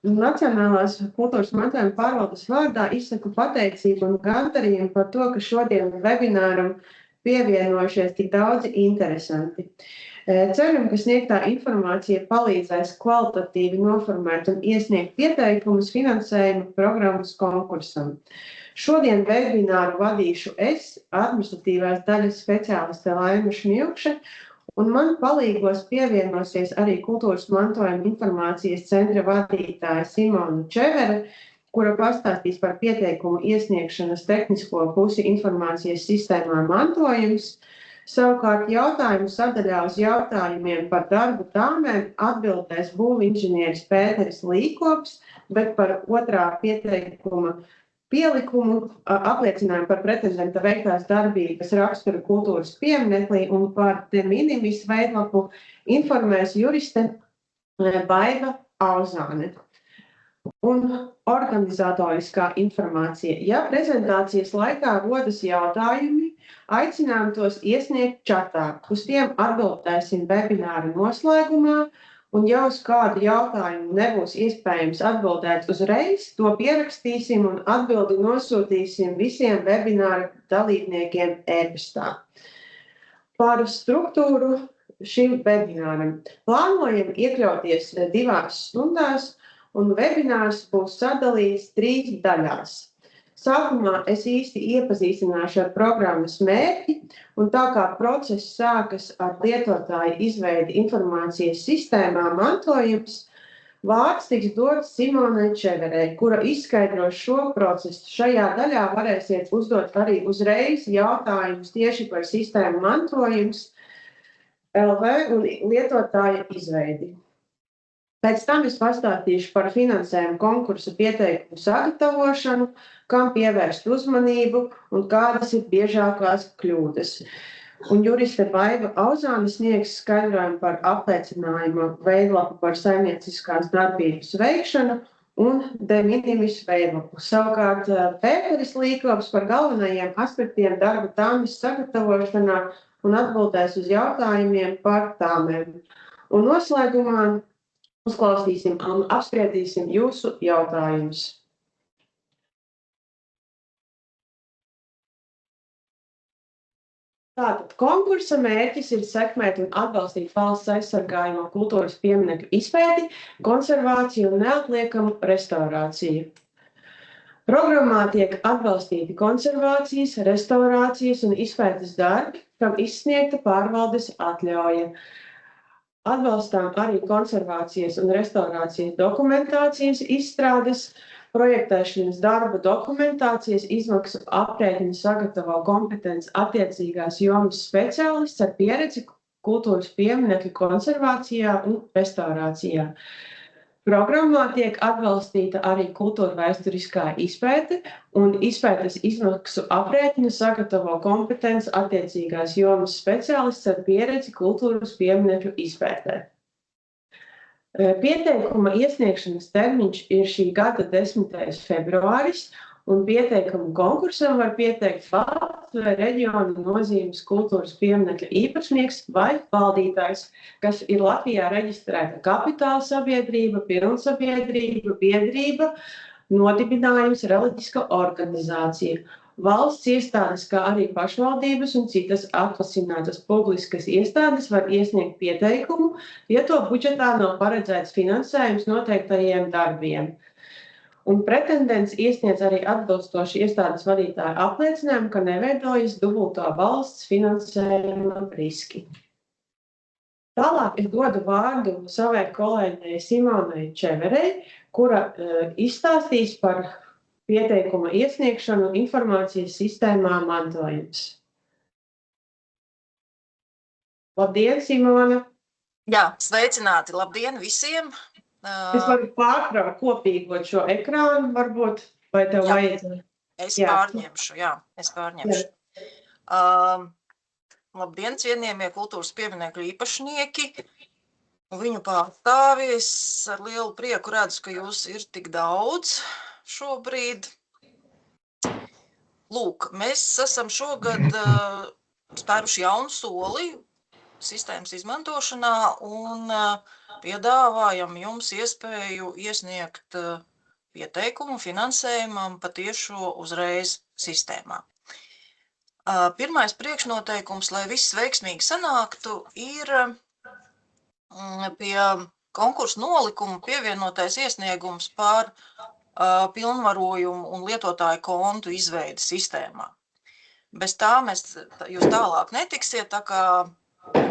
Nacionālās kultūras mantojuma pārvaldes vārdā izsaku pateicību un gandarījumu par to, ka šodien webināram pievienojušies tik daudzi interesanti. Ceram, ka sniegtā informācija palīdzēs kvalitatīvi noformēt un iesniegt pieteikumus finansējuma programmas konkursam. Šodien webināru vadīšu es, administratīvās daļas speciāliste Laima Šmilkše, un man palīgos pievienosies arī Kultūras mantojuma informācijas centra vadītāja Simona Čevere, kura pastāstīs par pieteikumu iesniegšanas tehnisko pusi informācijas sistēmā mantojums. Savukārt jautājumu sadaļā uz jautājumiem par darbu tāmēm atbildēs būvinženieris Pēteris Līkops, bet par otrā pieteikuma pielikumu, apliecinājumu par pretendenta veiktās darbības raksturu kultūras pieminekli un par de minimis veidlapu informēs juriste Baiva Auzāne. Un organizatoriskā informācija. Ja prezentācijas laikā rodas jautājumi, aicinām tos iesniegt čatā. Uz tiem atbildēsim webināra noslēgumā. Un ja uz kādu jautājumu nebūs iespējams atbildēt uzreiz, to pierakstīsim un atbildi nosūtīsim visiem webināra dalībniekiem e-pastā. Par struktūru šim webināram. Plānojam iekļauties 2 stundās, un webinārs būs sadalīts 3 daļās. Sākumā es īsti iepazīstināšu ar programmas mērķi, un tā kā process sākas ar lietotāju izveidi informācijas sistēmā mantojums, vārds tiks dots Simonai Čeverei, kura izskaidros šo procesu. Šajā daļā varēsiet uzdot arī uzreiz jautājumus tieši par sistēmu mantojums, LV un lietotāja izveidi. Pēc tam es pastāstīšu par finansējumu konkursu pieteikumu sagatavošanu, kam pievērst uzmanību un kādas ir biežākās kļūdas. Un juriste Baiva Auzāne sniegs skaidrojumu par apliecinājuma veidlapu par saimnieciskās darbības veikšanu un de minimis veidlapu. Savukārt Pēteris Līkops par galvenajiem aspektiem darba tāmes sagatavošanā un atbildēs uz jautājumiem par tāmēm. Un noslēgumā uzklausīsim un apspriedīsim jūsu jautājumus. Tātad konkursa mērķis ir sekmēt un atbalstīt valsts aizsargājamo kultūras pieminekļu izpēti, konservāciju un neatliekamu restaurāciju. Programmā tiek atbalstīti konservācijas, restaurācijas un izpētes darbi, kam izsniegta pārvaldes atļauja. Atbalstām arī konservācijas un restaurācijas dokumentācijas izstrādes, projektēšanas darba dokumentācijas izmaksu aprēķinu sagatavo kompetents attiecīgās jomas speciālists ar pieredzi kultūras pieminekļu konservācijā un restaurācijā. Programmā tiek atbalstīta arī kultūra vēsturiskā izpēte un izpētes izmaksu aprēķinu sagatavo kompetents attiecīgās jomas speciālists ar pieredzi kultūras pieminekļu izpētē. Pieteikuma iesniegšanas termiņš ir šī gada 10. februāris, un pieteikumu konkursam var pieteikt valsts vai reģiona nozīmes kultūras pieminekļa īpašnieks vai valdītājs, kas ir Latvijā reģistrēta kapitāla sabiedrība, pilnsabiedrība, biedrība, nodibinājums, reliģiska organizācija. Valsts iestādes, kā arī pašvaldības un citas atvasinātas publiskas iestādes var iesniegt pieteikumu, ja to budžetā nav paredzēts finansējums noteiktajiem darbiem. Un pretendents iesniedz arī atbilstoši iestādes vadītāja apliecinājumu, ka neveidojas dubultā valsts finansējuma riski. Tālāk es dodu vārdu savai kolēģei Simonai Čeverei, kura izstāstīs par pieteikuma iesniegšanu informācijas sistēmā mantojums. Labdien, Simona! Jā, sveicināti! Labdien visiem! Es varu pārtraukt kopīgot šo ekrānu, varbūt, vai tev vajadzētu? Es pārņemšu. Labdien, cienījamie kultūras pieminekļu īpašnieki! Viņu pārstāvji, es ar lielu prieku redzu, ka jūs ir tik daudz šobrīd. Lūk, mēs esam šogad spēruši jaunu soli sistēmas izmantošanā un piedāvājam jums iespēju iesniegt pieteikumu finansējumam patiešo uzreiz sistēmā. Pirmais priekšnoteikums, lai viss veiksmīgi sanāktu, ir pie konkursu nolikuma pievienotais iesniegums par pilnvarojumu un lietotāju kontu izveidi sistēmā. Bez tā jūs tālāk netiksiet, tā kā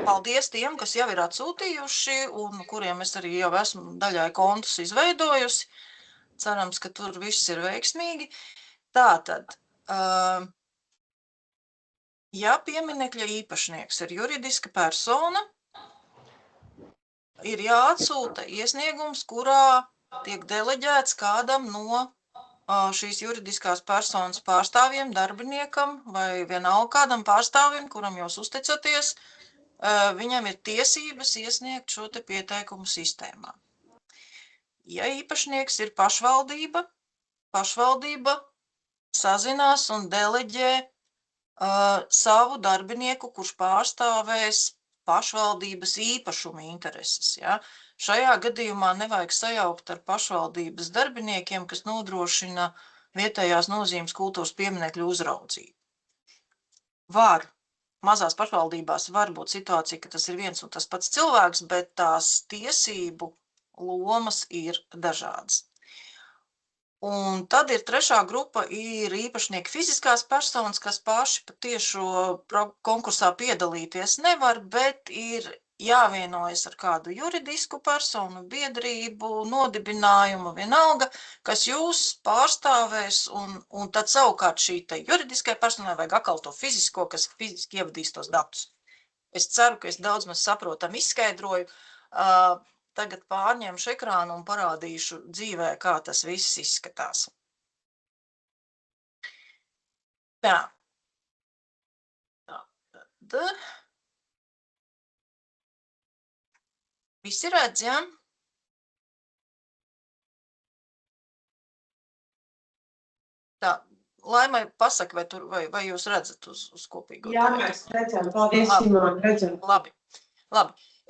paldies tiem, kas jau ir atsūtījuši un kuriem es arī jau esmu daļai kontus izveidojusi. Cerams, ka tur viss ir veiksmīgi. Tātad, ja pieminekļa īpašnieks ir juridiska persona, ir jāatsūta iesniegums, kurā tiek deleģēts kādam no šīs juridiskās personas pārstāvjiem, darbiniekam vai vienalga kādam pārstāvim, kuram jūs uzticaties, viņam ir tiesības iesniegt šo te pieteikumu sistēmā. Ja īpašnieks ir pašvaldība, pašvaldība sazinās un deleģē savu darbinieku, kurš pārstāvēs pašvaldības īpašuma intereses. Ja? Šajā gadījumā nevajag sajaukt ar pašvaldības darbiniekiem, kas nodrošina vietējās nozīmes kultūras pieminekļu uzraudzību. Mazās pašvaldībās var būt situācija, ka tas ir viens un tas pats cilvēks, bet tās tiesību lomas ir dažādas. Un tad ir trešā grupa, ir īpašnieki fiziskās personas, kas paši patiešo konkursā piedalīties nevar, bet ir jāvienojas ar kādu juridisku personu, biedrību, nodibinājumu, vienalga, kas jūs pārstāvēs, un tad savukārt šī te juridiskai personai vajag atkal to fizisko, kas fiziski ievadīs tos datus. Es ceru, ka es daudz maz saprotam izskaidroju. Tagad pārņemšu ekrānu un parādīšu dzīvē, kā tas viss izskatās. Tā. Tad. Visi redz, ja? Tā. Laimai pasaka, vai jūs redzat uz kopīgo? Jā, mēs redzam. Paldies, Simona, redzam. Labi.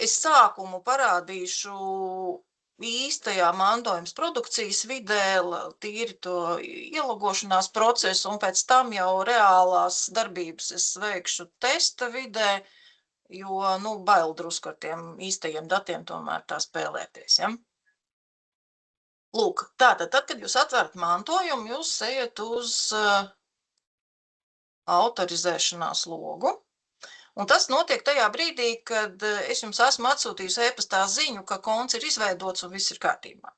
Es sākumu parādīšu īstajā mantojums produkcijas vidē, tīri to ielogošanās procesu, un pēc tam jau reālās darbības es veikšu testa vidē, jo, bail drusku ar tiem īstajiem datiem tomēr tā spēlēties, ja? Lūk, tātad, kad jūs atverat mantojumu, jūs ejat uz autorizēšanās logu. Un tas notiek tajā brīdī, kad es jums esmu atsūtījusi e-pastā ziņu, ka konts ir izveidots un viss ir kārtībā.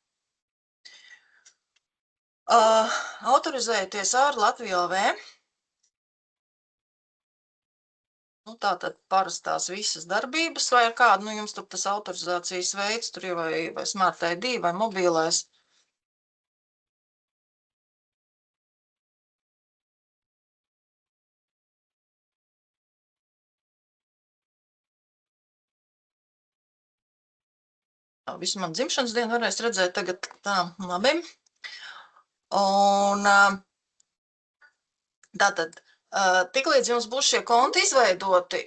Autorizējieties ar Latviju LV. Tātad parastās visas darbības vai ar kādu, jums tur tas autorizācijas veids, tur jau vai Smart ID vai mobilais. Visu man dzimšanas dienu varēs redzēt tagad tā, labi. Un tātad, tiklīdz jums būs šie konti izveidoti,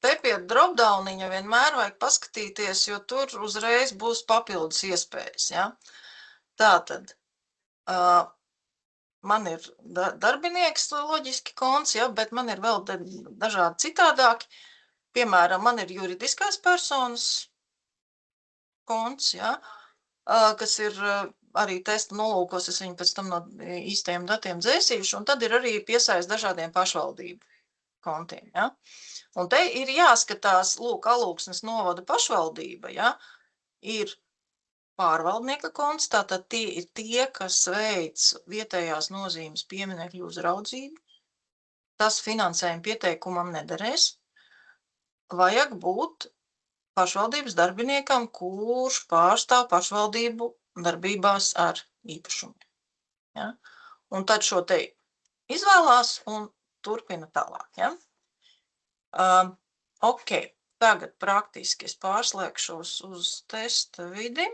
te pie dropdowniņa vienmēr vajag paskatīties, jo tur uzreiz būs papildus iespējas, ja? Tātad, man ir darbinieks loģiski konts, ja, bet man ir vēl dažādi citādāki. Piemēram, man ir juridiskās personas konts, ja, kas ir arī testa nolūkos, es viņu pēc tam no īstajiem datiem dzēsīšu, un tad ir arī piesaist dažādiem pašvaldību kontiem, ja. Un te ir jāskatās, lūk, Alūksnes novada pašvaldība, ja, ir pārvaldnieka konts, tātad tie ir tie, kas veic vietējās nozīmes pieminekļu uzraudzību. Tas finansējuma pieteikumam nederēs. Vajag būt pašvaldības darbiniekam, kurš pārstāv pašvaldību darbībās ar īpašumu. Ja? Un tad šo te izvēlās un turpina tālāk. Ja? Ok, tagad praktiski es pārslēgšos uz testa vidi.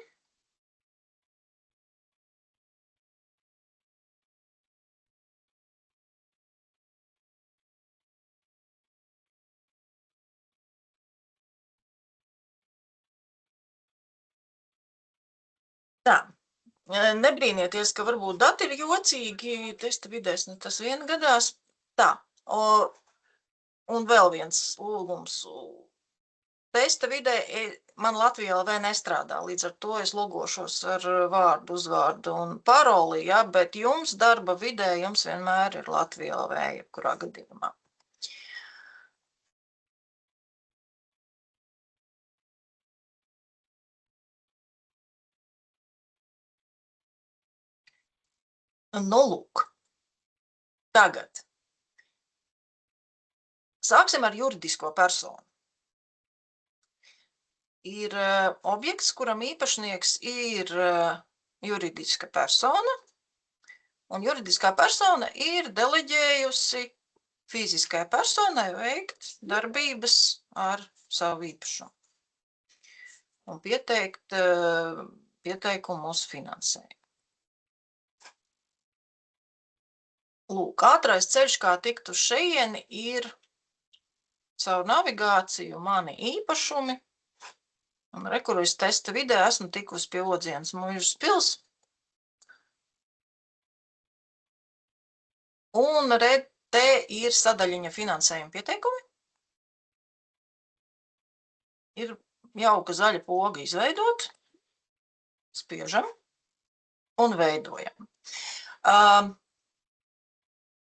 Tā. Nebrīnieties, ka varbūt dati ir jocīgi, testa vidēs, ne tas vien gadās. Tā. Un vēl viens lūgums. Testa vidē man Latvijā LV nestrādā, līdz ar to es logošos ar vārdu, uzvārdu un paroli, ja, bet jums darba vidē jums vienmēr ir Latvijā LV, jebkurā gadījumā. Nu, lūk. Tagad. Sāksim ar juridisko personu. Ir objekts, kuram īpašnieks ir juridiska persona, un juridiskā persona ir deleģējusi fiziskai personai veikt darbības ar savu īpašumu un pieteikt pieteikumu uz finansējumu. Lūk, ātrais ceļš, kā tikt uz šeieni, ir caur navigāciju mani īpašumi. Un rekuris testa vidē esmu tikusi pie Odzienas Muižas pils. Un te ir sadaļiņa finansējuma pieteikumi. Ir jauka zaļa poga izveidot. Spiežam un veidojam.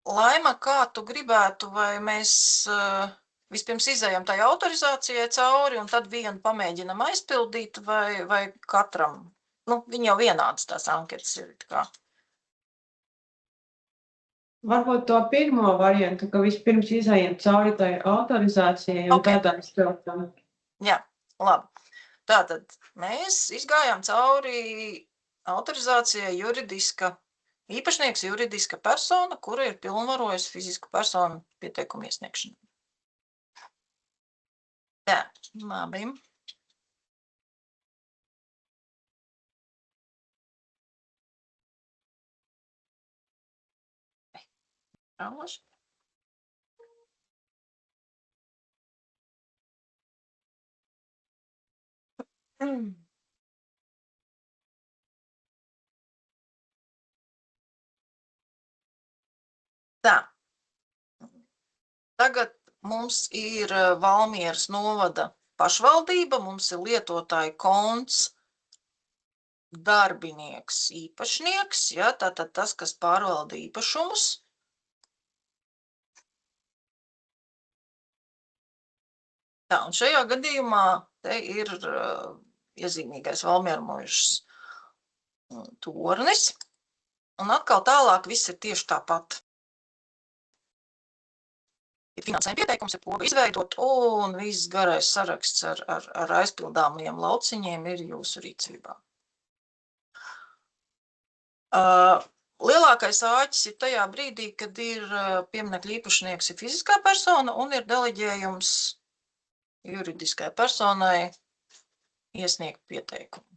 Laima, kā tu gribētu, vai mēs vispirms izējam tai autorizācijai cauri un tad vienu pamēģinam aizpildīt vai katram? Nu, viņi jau vienādas tās anketas ir. Kā. Varbūt to pirmo variantu, ka vispirms izējam cauri tai autorizācijai un tad aizpildam. Jā, labi. Tātad mēs izgājām cauri autorizācijai juridiska īpašnieks, juridiska persona, kura ir pilnvarojusi fizisku personu pieteikumu iesniegšanu. Tā, labi. Rauši. Tā. Tagad mums ir Valmieras novada pašvaldība, mums ir lietotāja konts, darbinieks, īpašnieks, ja, tātad tas, kas pārvalda īpašumus. Tā, un šajā gadījumā te ir iezīmīgais Valmiera Muižas tornis, un atkal tālāk viss ir tieši tāpat. Ir finansējuma pieteikums, ir poga izveidot, un viss garais saraksts ar aizpildāmajiem lauciņiem ir jūsu rīcībā. Lielākais āķis ir tajā brīdī, kad ir pieminekļa īpašnieks ir fiziskā persona un ir deleģējums juridiskai personai iesniegt pieteikumu.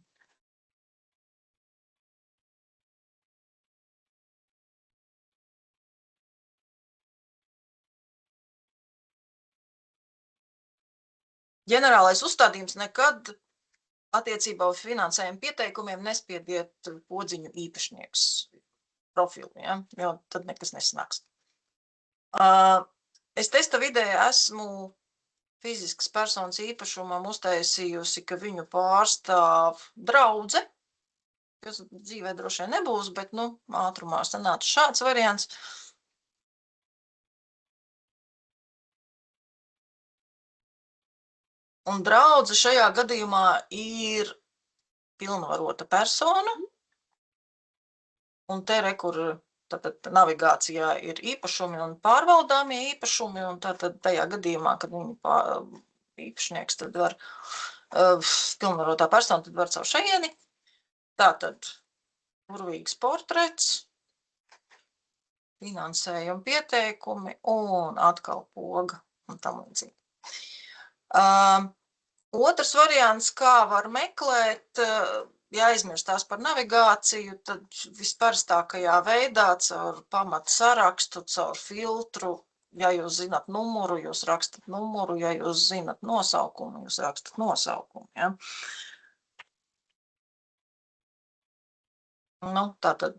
Ģenerālais uzstādījums nekad attiecībā uz finansējumu pieteikumiem nespiediet podziņu īpašnieks profilu, ja? Jo tad nekas nesanāks. Es testa vidē esmu fiziskas personas īpašumam uztaisījusi, ka viņu pārstāv draudze. Jūs dzīvē droši vien nebūs, bet, nu, ātrumā sanāca šāds variants. Un draudze šajā gadījumā ir pilnvarota persona. Un te kur tātad navigācijā ir īpašumi un pārvaldāmie īpašumi, un tātad tajā gadījumā, kad viņi īpašnieks tad var pilnvarotā persona, tad var caur šajieni. Tātad burvīgs portrets, finansējuma pieteikumi un atkal poga un tam līdzīgi. Otrs variants, kā var meklēt, ja aizmirstās par navigāciju, tad visparastākajā veidā caur pamata sarakstu, caur filtru, ja jūs zināt numuru, jūs rakstat numuru, ja jūs zināt nosaukumu, jūs rakstat nosaukumu. Ja? Nu, tātad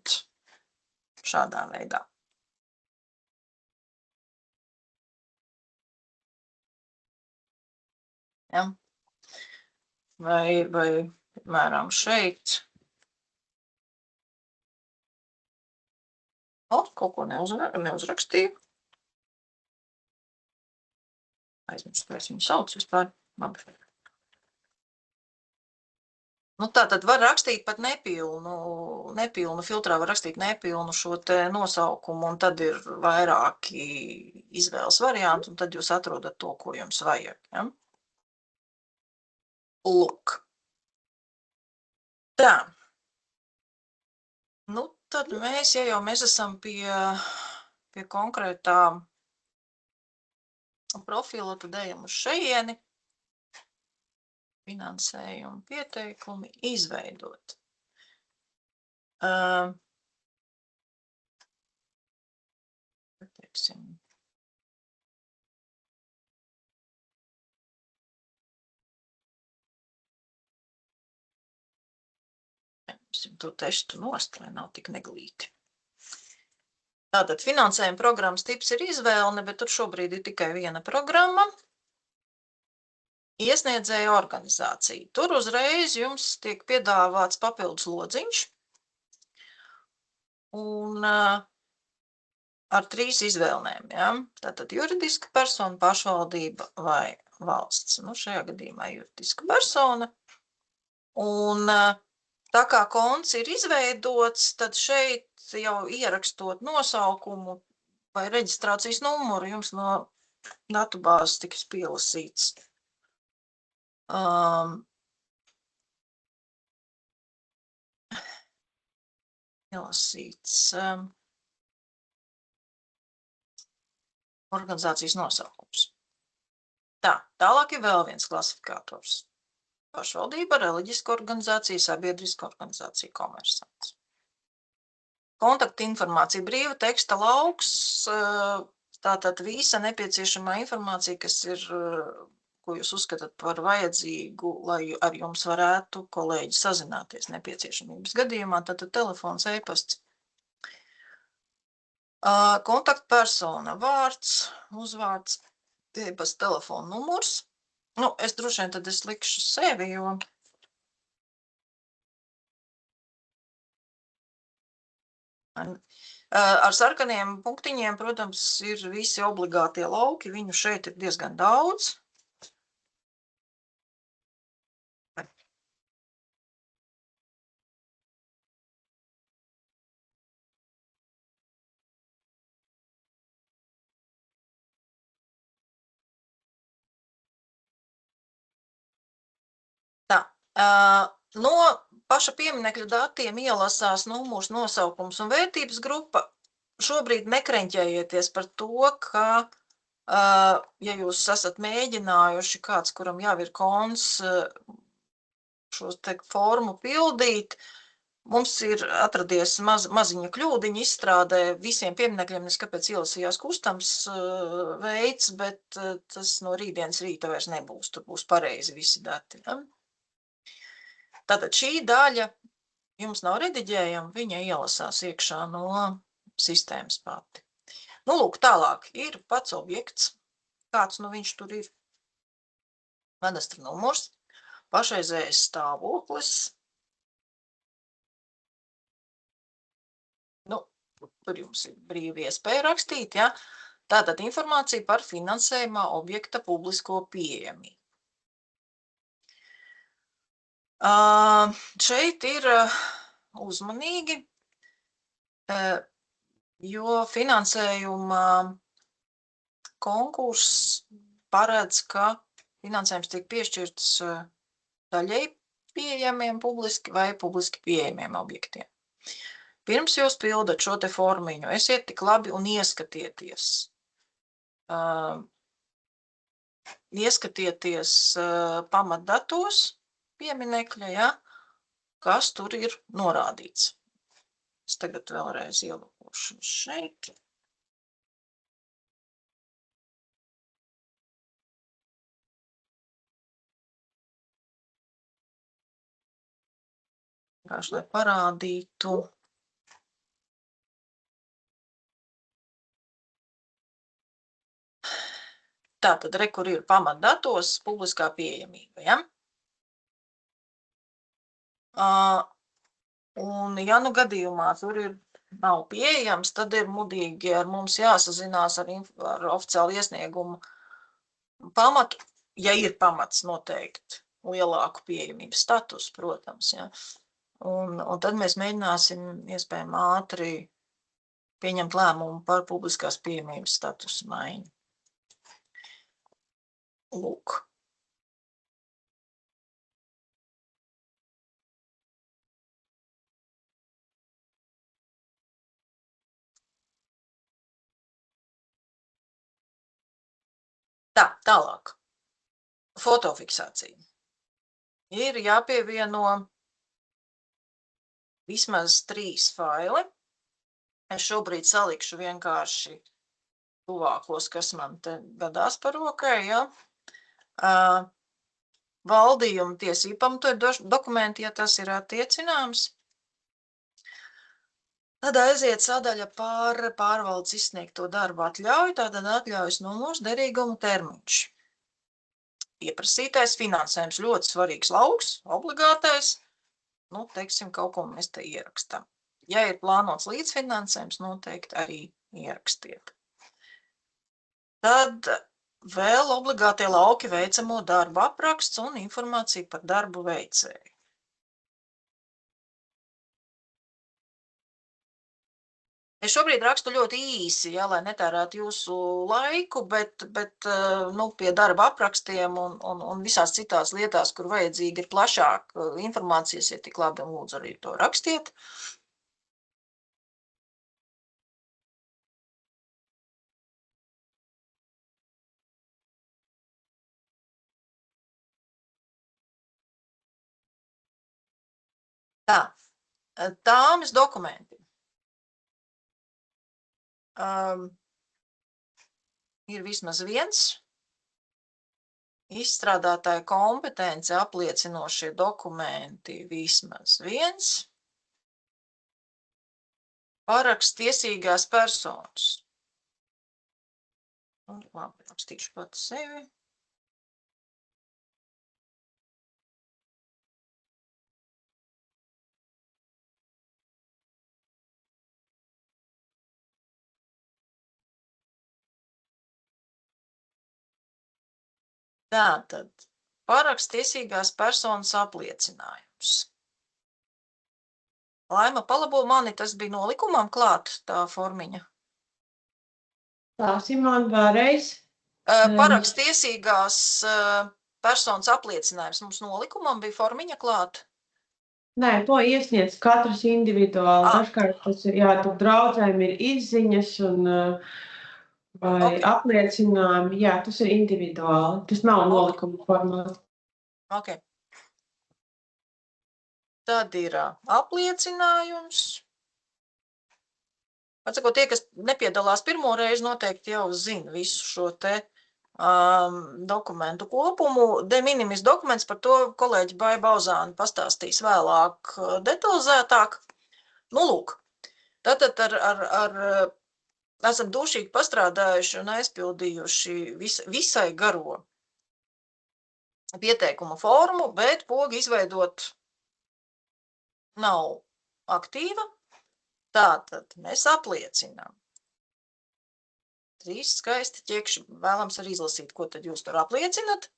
šādā veidā. Ja? Vai, piemēram, šeit. Kaut ko neuzrakstīju. Aizmirstu, kā es viņu saucu vispār. Labi. Nu, tā tad var rakstīt pat nepilnu filtrā, var rakstīt nepilnu šo te nosaukumu, un tad ir vairāki izvēles varianti, un tad jūs atrodat to, ko jums vajag. Ja? Lūk. Tā. Nu, tad mēs, ja jau mēs esam pie konkrētā profila, tad ejam uz šejieni. Finansējumu pieteikumi izveidot. Teiksim. To testu nost, lai nav tik neglīti. Tātad finansējuma programmas tips ir izvēle, bet tur šobrīd ir tikai viena programma. Iesniedzēja organizācija. Tur uzreiz jums tiek piedāvāts papildus lodziņš. Un ar 3 izvēlēm. Ja? Tātad juridiska persona, pašvaldība vai valsts. Nu, šajā gadījumā juridiska persona. Un tā kā konts ir izveidots, tad šeit jau ierakstot nosaukumu vai reģistrācijas numuru, jums no datubāzes tiks pielasīts. Pielasīts organizācijas nosaukums. Tā, tālāk ir vēl viens klasifikators. Pašvaldība, reliģiska organizācija, sabiedriska organizācija, komersants. Kontakta informācija, brīva teksta lauks, tātad visa nepieciešamā informācija, kas ir, ko jūs uzskatāt par vajadzīgu, lai ar jums varētu kolēģi sazināties nepieciešamības gadījumā, tātad telefons, e-pasts. Kontaktpersona, vārds, uzvārds, e-pasts, telefona numurs. Nu, es droši vien tad es likšu sevi, jo ar sarkaniem punktiņiem, protams, ir visi obligātie lauki, viņu šeit ir diezgan daudz. Tā, no paša pieminekļa datiem ielasās numurs, nosaukums un vērtības grupa. Šobrīd nekreņķējieties par to, ka, ja jūs esat mēģinājuši kāds, kuram jau ir konts, šos te formu pildīt, mums ir atradies maziņa kļūdiņa izstrādē, visiem pieminekļiem neskapēc ielasījās kustams veids, bet tas no rītdienas rīta vairs nebūs, tur būs pareizi visi dati. Ja? Tātad šī daļa jums nav rediģējama, viņa ielasās iekšā no sistēmas pati. Nu, lūk, tālāk ir pats objekts, kāds nu viņš tur ir. Vedastra numurs, pašreizējais stāvoklis. Nu, tur jums ir brīvi iespēja rakstīt, ja? Tātad informācija par finansējumā objekta publisko pieejamību. Šeit ir uzmanīgi, jo finansējuma konkurss paredz, ka finansējums tiek piešķirts daļai pieejamiem publiski vai publiski pieejamiem objektiem. Pirms jūs pildat šo te formiņu, esiet tik labi un ieskatieties. Ieskatieties pamatdatos pieminekļa, ja, kas tur ir norādīts. Es tagad vēlreiz ielūkošu šeit. Vienkārši, lai parādītu. Tātad, kur ir pamatdatos publiskā pieejamība, ja? Un, ja nu gadījumā tur nav pieejams, tad ir mudīgi ar mums jāsazinās ar oficiālu iesniegumu pamatu, ja ir pamats noteikt lielāku pieejamības status, protams, ja. Un tad mēs mēģināsim iespējami ātri pieņemt lēmumu par publiskās pieejamības statusu maiņu. Lūk. Tā, tālāk. Fotofiksācija. Ir jāpievieno vismaz 3 faili. Es šobrīd salikšu vienkārši tuvākos, kas man te gadās par rokai, ja. Valdījuma tiesību pamatojumu dokumenti, ja tas ir attiecināms. Tad aiziet sadaļa par pārvaldes izsniegto darbu atļauju, tātad atļaujas numurs, derīguma termiņš. Pieprasītais finansējums ļoti svarīgs lauks, obligātais. Nu, teiksim, kaut ko mēs te ierakstam. Ja ir plānots līdzfinansējums, noteikti arī ierakstiet. Tad vēl obligātie lauki veicamo darbu apraksts un informācija par darbu veicēju. Es šobrīd rakstu ļoti īsi, ja, lai netērētu jūsu laiku, bet nu, pie darba aprakstiem un visās citās lietās, kur vajadzīga ir plašāk informācijas, ja tik labi, un lūdzu arī to rakstiet. Tā, tāmes dokumenti. Ir vismaz viens izstrādātāja kompetence apliecinošie dokumenti, vismaz viens paraksts tiesīgās personas. Labi, rakstīšu pati sevi. Tātad, paraksts tiesīgās personas apliecinājums. Laima, palabo mani, tas bija nolikumam klāt, tā formiņa. Lāsim man vēlreiz. Paraksts tiesīgās personas apliecinājums. Mums nolikumam bija formiņa klāt. Nē, to iesniedz katrs individuāli. Dažkārt tas ir, jā, tur draudzēm ir izziņas un vai apliecinājumi. Jā, tas ir individuāli. Tas nav nolikuma formā. Ok. Tad ir apliecinājums. Atsakot, tie, kas nepiedalās pirmo reizi, noteikti jau zina visu šo te dokumentu kopumu. De minimis dokuments, par to kolēģi Baija Bauzāni pastāstīs vēlāk detalizētāk. Nu, lūk, tātad esam dušīgi pastrādājuši un aizpildījuši visai garo pieteikumu formu, bet poga izveidot nav aktīva. Tātad mēs apliecinām. 3 skaisti ķekši, vēlams arī izlasīt, ko tad jūs tur apliecinat.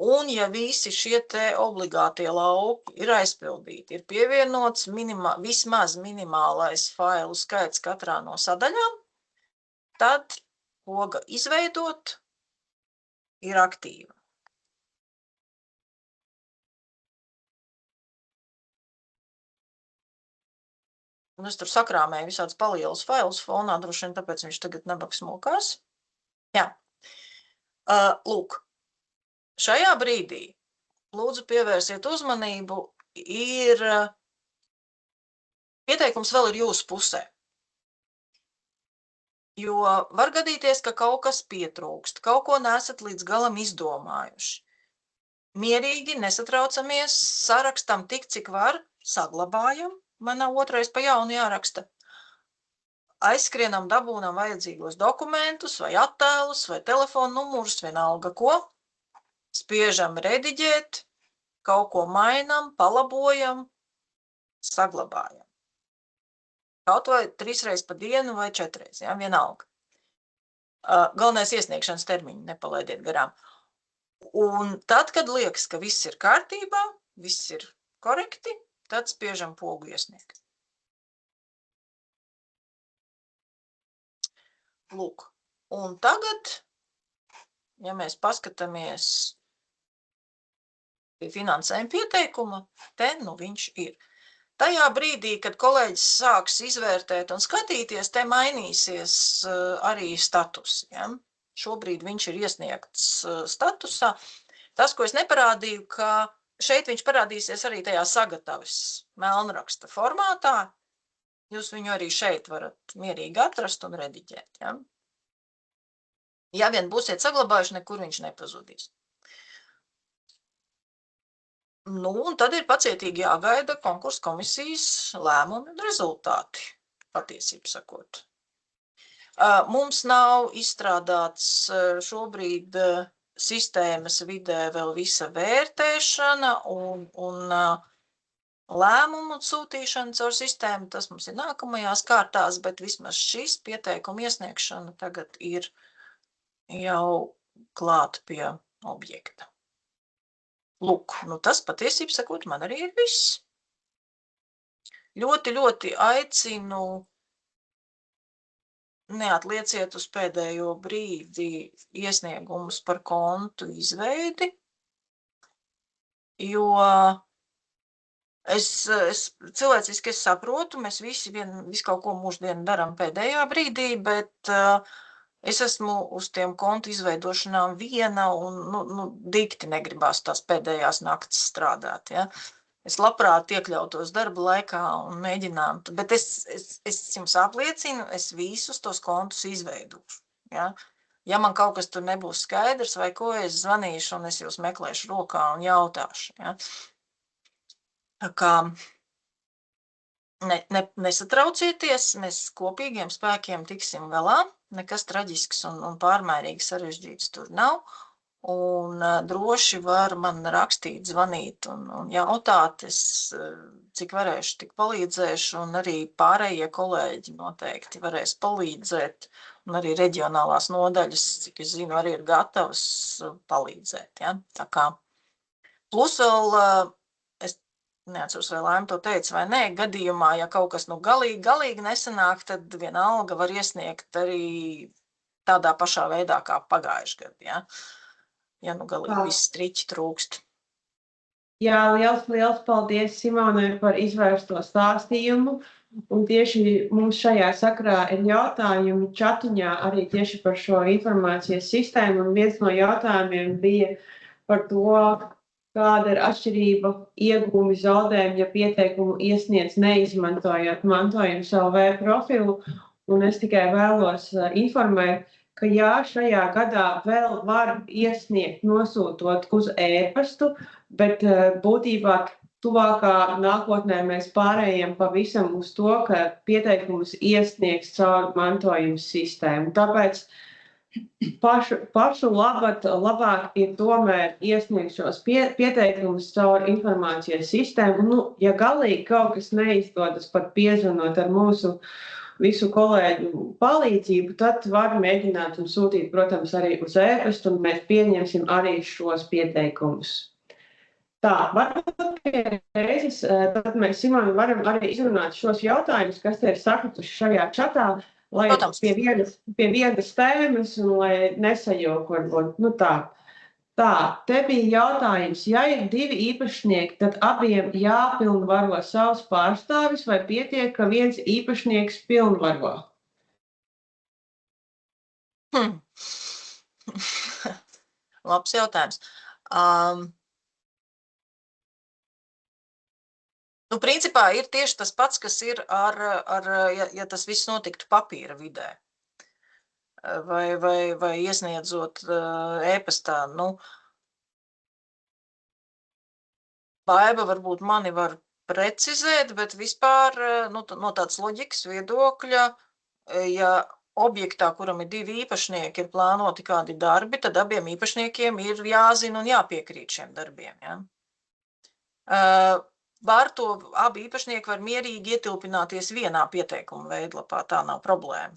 Un ja visi šie te obligātie lauki ir aizpildīti, ir pievienots vismaz minimālais failu skaits katrā no sadaļām, tad poga izveidot ir aktīva. Un es tur sakrāmēju visādus palielus failus fonā, droši vien tāpēc viņš tagad nebaks mokās. Jā. Lūk, šajā brīdī, lūdzu pievērsiet uzmanību, pieteikums vēl ir jūsu pusē. Jo var gadīties, ka kaut kas pietrūkst, kaut ko nesat līdz galam izdomājuši. Mierīgi, nesatraucamies, sarakstam tik, cik var, saglabājam. Man nav otrais pa jaunu jāraksta. aizskrienam, dabūnam vajadzīgos dokumentus, vai attēlus, vai telefonu numurus, vienalga ko. Spiežam rediģēt, kaut ko mainam, palabojam, saglabājam. Kaut vai 3 reizes pa dienu vai 4 reizes, ja, vienalga. Galvenais iesniegšanas termiņu nepalaidiet garām. Un tad, kad liekas, ka viss ir kārtībā, viss ir korekti, tad spiežam pogu iesniegt. Lūk, un tagad, ja mēs paskatāmies pie finansējuma pieteikuma, te nu viņš ir. Tajā brīdī, kad kolēģis sāks izvērtēt un skatīties, te mainīsies arī status. Ja? Šobrīd viņš ir iesniegts statusā. Tas, ko es neparādīju, ka šeit viņš parādīsies arī tajā sagatavas melnraksta formātā. Jūs viņu arī šeit varat mierīgi atrast un rediģēt. Ja, ja vien būsiet saglabājuši, nekur viņš nepazudīs. Nu, un tad ir pacietīgi jāgaida konkursa komisijas lēmumi un rezultāti, patiesību sakot. Mums nav izstrādāts šobrīd sistēmas vidē vēl visa vērtēšana un lēmumu sūtīšana caur sistēmu. Tas mums ir nākamajās kārtās, bet vismaz šis pieteikuma iesniegšana tagad ir jau klāt pie objekta. Lūk, nu tas patiesību sakot, man arī ir viss. Ļoti, ļoti aicinu neatlieciet uz pēdējo brīdi iesniegumus par kontu izveidi, jo es cilvēciski saprotu, mēs visi kaut ko mūsdienu daram pēdējā brīdī, bet es esmu uz tiem kontu izveidošanām viena un dikti negribās tās pēdējās naktas strādāt. Ja? Es labprāt iekļautos darba laikā un mēģinātu, bet es jums apliecinu, es visus tos kontus izveidošu. Ja? Ja man kaut kas tur nebūs skaidrs vai ko, es zvanīšu un es jūs meklēšu rokā un jautāšu. Ja? Tā kā nesatraucieties, mēs kopīgiem spēkiem tiksim galā. Nekas traģisks un pārmērīgi sarežģīts tur nav. Un droši var man rakstīt, zvanīt un jautāt. Es cik varēšu, tik palīdzēšu. Un arī pārējie kolēģi noteikti varēs palīdzēt. Un arī reģionālās nodaļas, cik es zinu, arī ir gatavas palīdzēt. Ja? Tā kā. Plus vēl, es neatceros, vai Laima to teica vai nē, gadījumā, ja kaut kas galīgi nesanāk, tad vienalga var iesniegt arī tādā pašā veidā kā pagājuši gadu, ja galīgi viss striķi trūkst. Jā, liels paldies Simonai par izvērsto stāstījumu, un tieši mums šajā sakrā ir jautājumi čatiņā arī tieši par šo informācijas sistēmu, un viens no jautājumiem bija par to, kāda ir atšķirība iegūmi zaudējumi, ja pieteikumu iesniedz neizmantojot mantojumu LV profilu. Un es tikai vēlos informēt, ka jā, šajā gadā vēl var iesniegt nosūtot uz e-pastu, bet būtībā tuvākā nākotnē mēs pārējām pavisam uz to, ka pieteikumus iesniegs caur mantojumu sistēmu. Tāpēc pašu labāk ir tomēr iesniegt šos pieteikumus caur informācijas sistēmu. Nu, ja galīgi kaut kas neizdodas pat piezvanot ar mūsu visu kolēģu palīdzību, tad var mēģināt un sūtīt, protams, arī uz e-pastu, un mēs pieņemsim arī šos pieteikumus. Tā, varbūt pie reizes, tad mēs, Simoni, varam arī izrunāt šos jautājumus, kas ir sakrituši šajā čatā, lai pie vienas tēmas un lai nesajauku varbūt. Nu tā, te bija jautājums, ja ir 2 īpašnieki, tad abiem jāpilnvaro savs pārstāvis vai pietiek, ka viens īpašnieks pilnvaro? Labs jautājums. Nu, principā ir tieši tas pats, kas ir ja tas viss notiktu papīra vidē. Vai iesniedzot e-pastā. Nu, Baiba varbūt mani var precizēt, bet vispār no tādas loģikas viedokļa ja objektā, kuram ir 2 īpašnieki, ir plānoti kādi darbi, tad abiem īpašniekiem ir jāzina un jāpiekrīt šiem darbiem. Ja? Abi īpašnieki var mierīgi ietilpināties vienā pieteikuma veidlapā, tā nav problēma.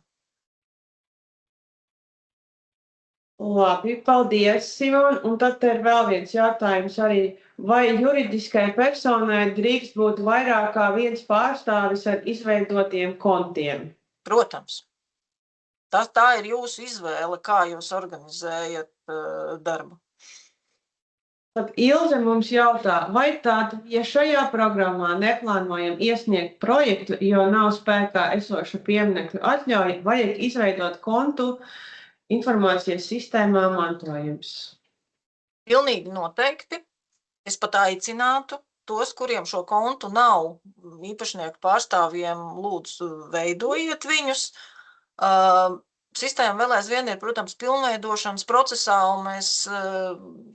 Labi, paldies, Simon. Un tad ir vēl viens jautājums arī. Vai juridiskai personai drīkst būt vairāk kā viens pārstāvis ar izveidotiem kontiem? Protams. Tā ir jūsu izvēle, kā jūs organizējat darbu. Tad Ilze mums jautā, vai tad, ja šajā programmā neplānojam iesniegt projektu, jo nav spēkā esoša pieminekļu atļauja, vajag izveidot kontu informācijas sistēmā mantojums? Pilnīgi noteikti. Es pat aicinātu tos, kuriem šo kontu nav, īpašnieku pārstāvjiem, lūdzu veidojiet viņus. Sistēma vēl aizvien ir, protams, pilnveidošanas procesā, un mēs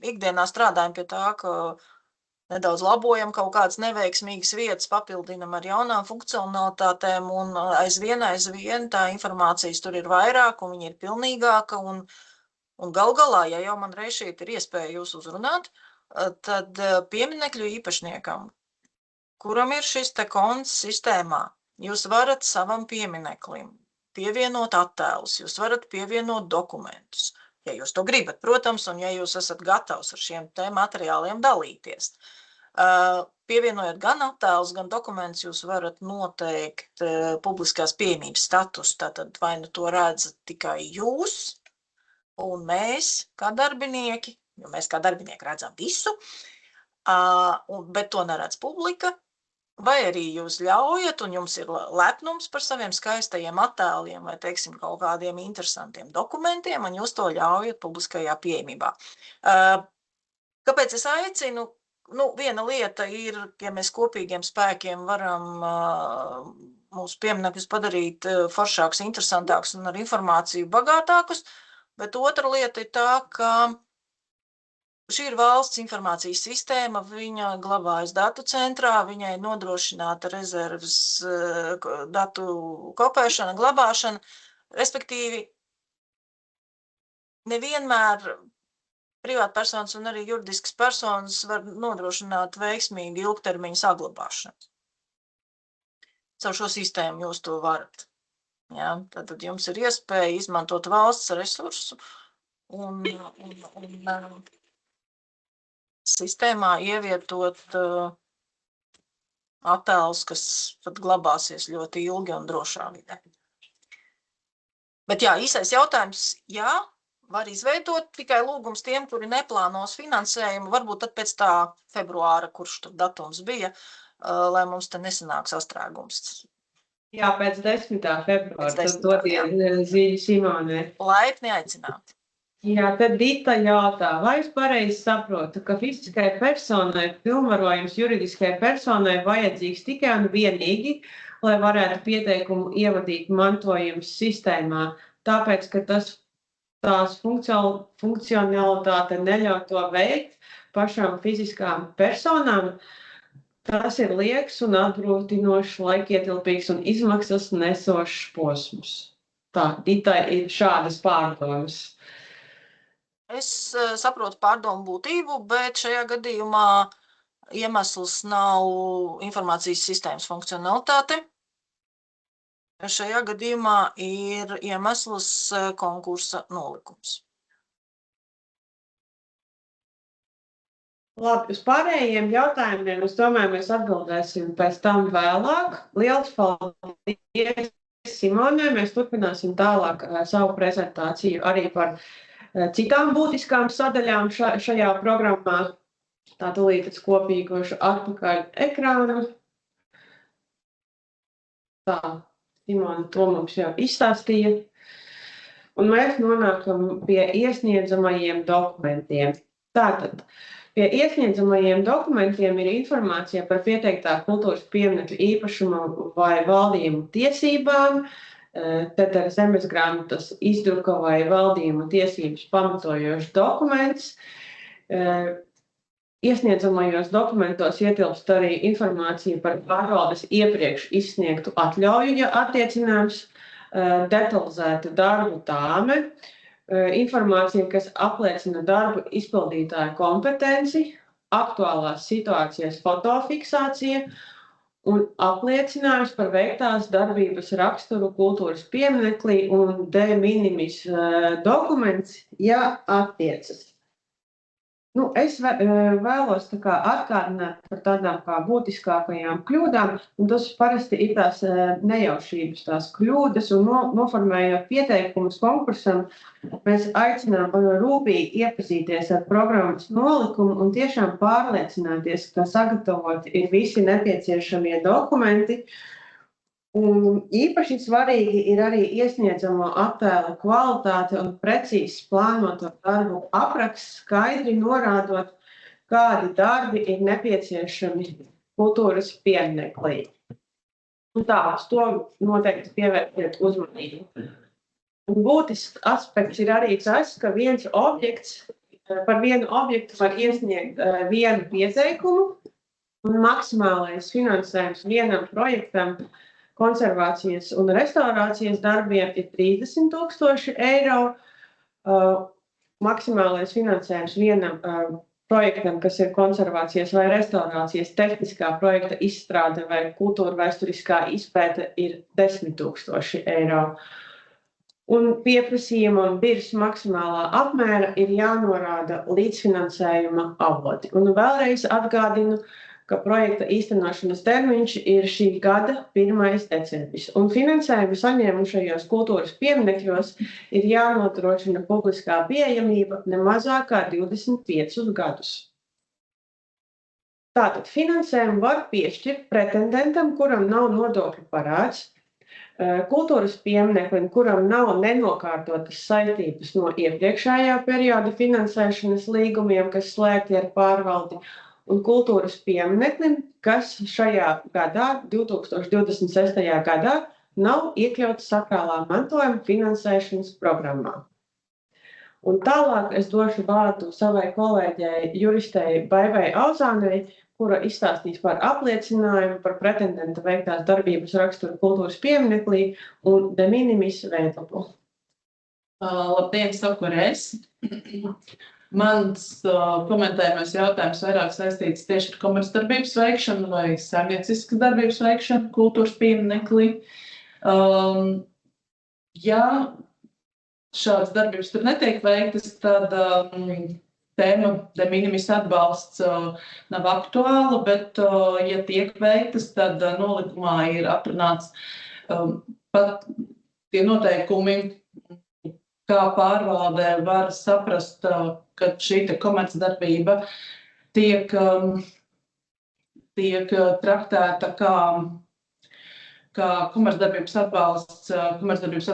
ikdienā strādājam pie tā, ka nedaudz labojam kaut kādas neveiksmīgas vietas, papildinam ar jaunām funkcionalitātēm, un aizvien tā informācijas tur ir vairāk, un viņa ir pilnīgāka, un galu galā, ja jau man reiz šeit ir iespēja jūs uzrunāt, tad pieminekļu īpašniekam, kuram ir šis te konts sistēmā, jūs varat savam piemineklim pievienot attēlus, jūs varat pievienot dokumentus, ja jūs to gribat, protams, un ja jūs esat gatavs ar šiem te materiāliem dalīties. Pievienojot gan attēlus, gan dokumentus, jūs varat noteikt publiskās pieejamības status, tātad vai nu to redzat tikai jūs un mēs, kā darbinieki, jo mēs kā darbinieki redzam visu, bet to neredz publika, vai arī jūs ļaujat, un jums ir lepnums par saviem skaistajiem attēliem vai, teiksim, kaut kādiem interesantiem dokumentiem, un jūs to ļaujat publiskajā pieejamībā. Kāpēc es aicinu? Viena lieta ir, ja mēs kopīgiem spēkiem varam mūsu pieminekļus padarīt foršākus, interesantākus un ar informāciju bagātākus, bet otra lieta ir tā, ka šī ir valsts informācijas sistēma, viņa glabājas datu centrā, viņai nodrošināta rezerves datu kopēšana, glabāšana, respektīvi nevienmēr privātpersonas un arī juridiskas personas var nodrošināt veiksmīgi ilgtermiņa saglabāšanu. Caur šo sistēmu jūs to varat. Ja? Tad jums ir iespēja izmantot valsts resursu un sistēmā ievietot attēlus, kas tad glabāsies ļoti ilgi un drošā vidē. Bet jā, īsais jautājums, jā, var izveidot, tikai lūgums tiem, kuri neplānos finansējumu, varbūt tad pēc tā februāra, kurš tur datums bija, lai mums te nesanāk sastrēgums. Jā, pēc 10. februāra, tad dodiet ziņu Simonai. Laipni aicināti. Jā, tad Dita jautā, vai es pareizi saprotu, ka fiziskai personai pilnvarojums juridiskai personai vajadzīgs tikai un vienīgi, lai varētu pieteikumu ievadīt mantojums sistēmā, tāpēc, ka tās funkcionalitāte neļauj to veikt pašām fiziskām personām, tas ir lieks un atgrūtinošs, laikietilpīgs un izmaksas nesošs posms. Tā, Dita ir šādas pārdomas. Es saprotu pārdomu būtību, bet šajā gadījumā iemesls nav informācijas sistēmas funkcionalitāte. Šajā gadījumā ir iemesls konkursa nolikums. Labi, uz pārējiem jautājumiem, es domāju, mēs atbildēsim pēc tam vēlāk. Liels paldies Simonai, mēs turpināsim tālāk savu prezentāciju arī par citām būtiskām sadaļām šajā programmā. Tā tūlīt es kopīgošu atpakaļ ekrānu. Tā, Simona to mums jau izstāstīja. Un mēs nonākam pie iesniedzamajiem dokumentiem. Tātad, pie iesniedzamajiem dokumentiem ir informācija par pieteiktā kultūras pieminekļa īpašuma vai valdījumu tiesībām, tad ar zemesgrāmatas izdruka vai valdījuma tiesības pamatojošs dokuments. Iesniedzamajos dokumentos ietilpst arī informācija par pārvaldes iepriekš izsniegtu atļauju, ja attiecināms detalizēta darbu tāme, informācija, kas apliecina darbu izpildītāja kompetenci, aktuālās situācijas fotofiksācija un apliecinājums par veiktās darbības raksturu kultūras pieminekli un de minimis dokuments, ja attiecas. Es vēlos atkārtināt par tādām kā būtiskākajām kļūdām, un tas parasti ir tās nejaušības, tās kļūdas, un noformējot pieteikumus konkursam, mēs aicinām rūpīgi iepazīties ar programmas nolikumu un tiešām pārliecināties, ka sagatavoti ir visi nepieciešamie dokumenti. Un īpaši svarīgi ir arī iesniedzamo attēlu kvalitāte un precīzi plānoto darbu apraksts, skaidri norādot, kādi darbi ir nepieciešami kultūras pieminekli. Un tā, uz to noteikti pievērsiet uzmanību. Un būtisks aspekts ir arī tas, ka par vienu objektu var iesniegt vienu pieteikumu, un maksimālais finansējums vienam projektam konservācijas un restaurācijas darbiem ir 30 000 eiro. Maksimālais finansējums vienam projektam, kas ir konservācijas vai restaurācijas tehniskā projekta izstrāde vai kultūra vēsturiskā izpēte, ir 10 000 eiro. Un pieprasījuma un biržas maksimālā apmēra ir jānorāda līdzfinansējuma avoti. Un vēlreiz atgādinu, ka projekta īstenošanas termiņš ir šī gada 1. decembris. Un finansējumu saņēmušajos kultūras pieminekļos ir jānodrošina publiskā pieejamība ne mazāk kā 25 gadus. Tātad finansējumu var piešķirt pretendentam, kuram nav nodokļu parāds, kultūras piemineklim, kuram nav nenokārtotas saistības no iepriekšējā perioda finansēšanas līgumiem, kas slēgti ar pārvaldi, un kultūras piemineklim, kas šajā gadā, 2026. gadā, nav iekļauts sakrālā mantojuma finansēšanas programmā. Un tālāk es došu vārdu savai kolēģei juristei Baivai Auzānei, kura izstāstīs par apliecinājumu par pretendenta veiktās darbības raksturu kultūras piemineklī un de minimis veidlapu. Labdien, saku es. Mans komentējumais jautājums vairāk saistīts tieši ar komercdarbības veikšanu vai saimnieciskas darbības veikšanu kultūras pieminekli. Ja šādas darbības tur netiek veiktas, tad tēma de minimis atbalsts nav aktuāla, bet, ja tiek veiktas, tad nolikumā ir atrunāts pat tie noteikumi, kā pārvaldē var saprast, ka šī komercdarbība tiek traktēta kā komercdarbības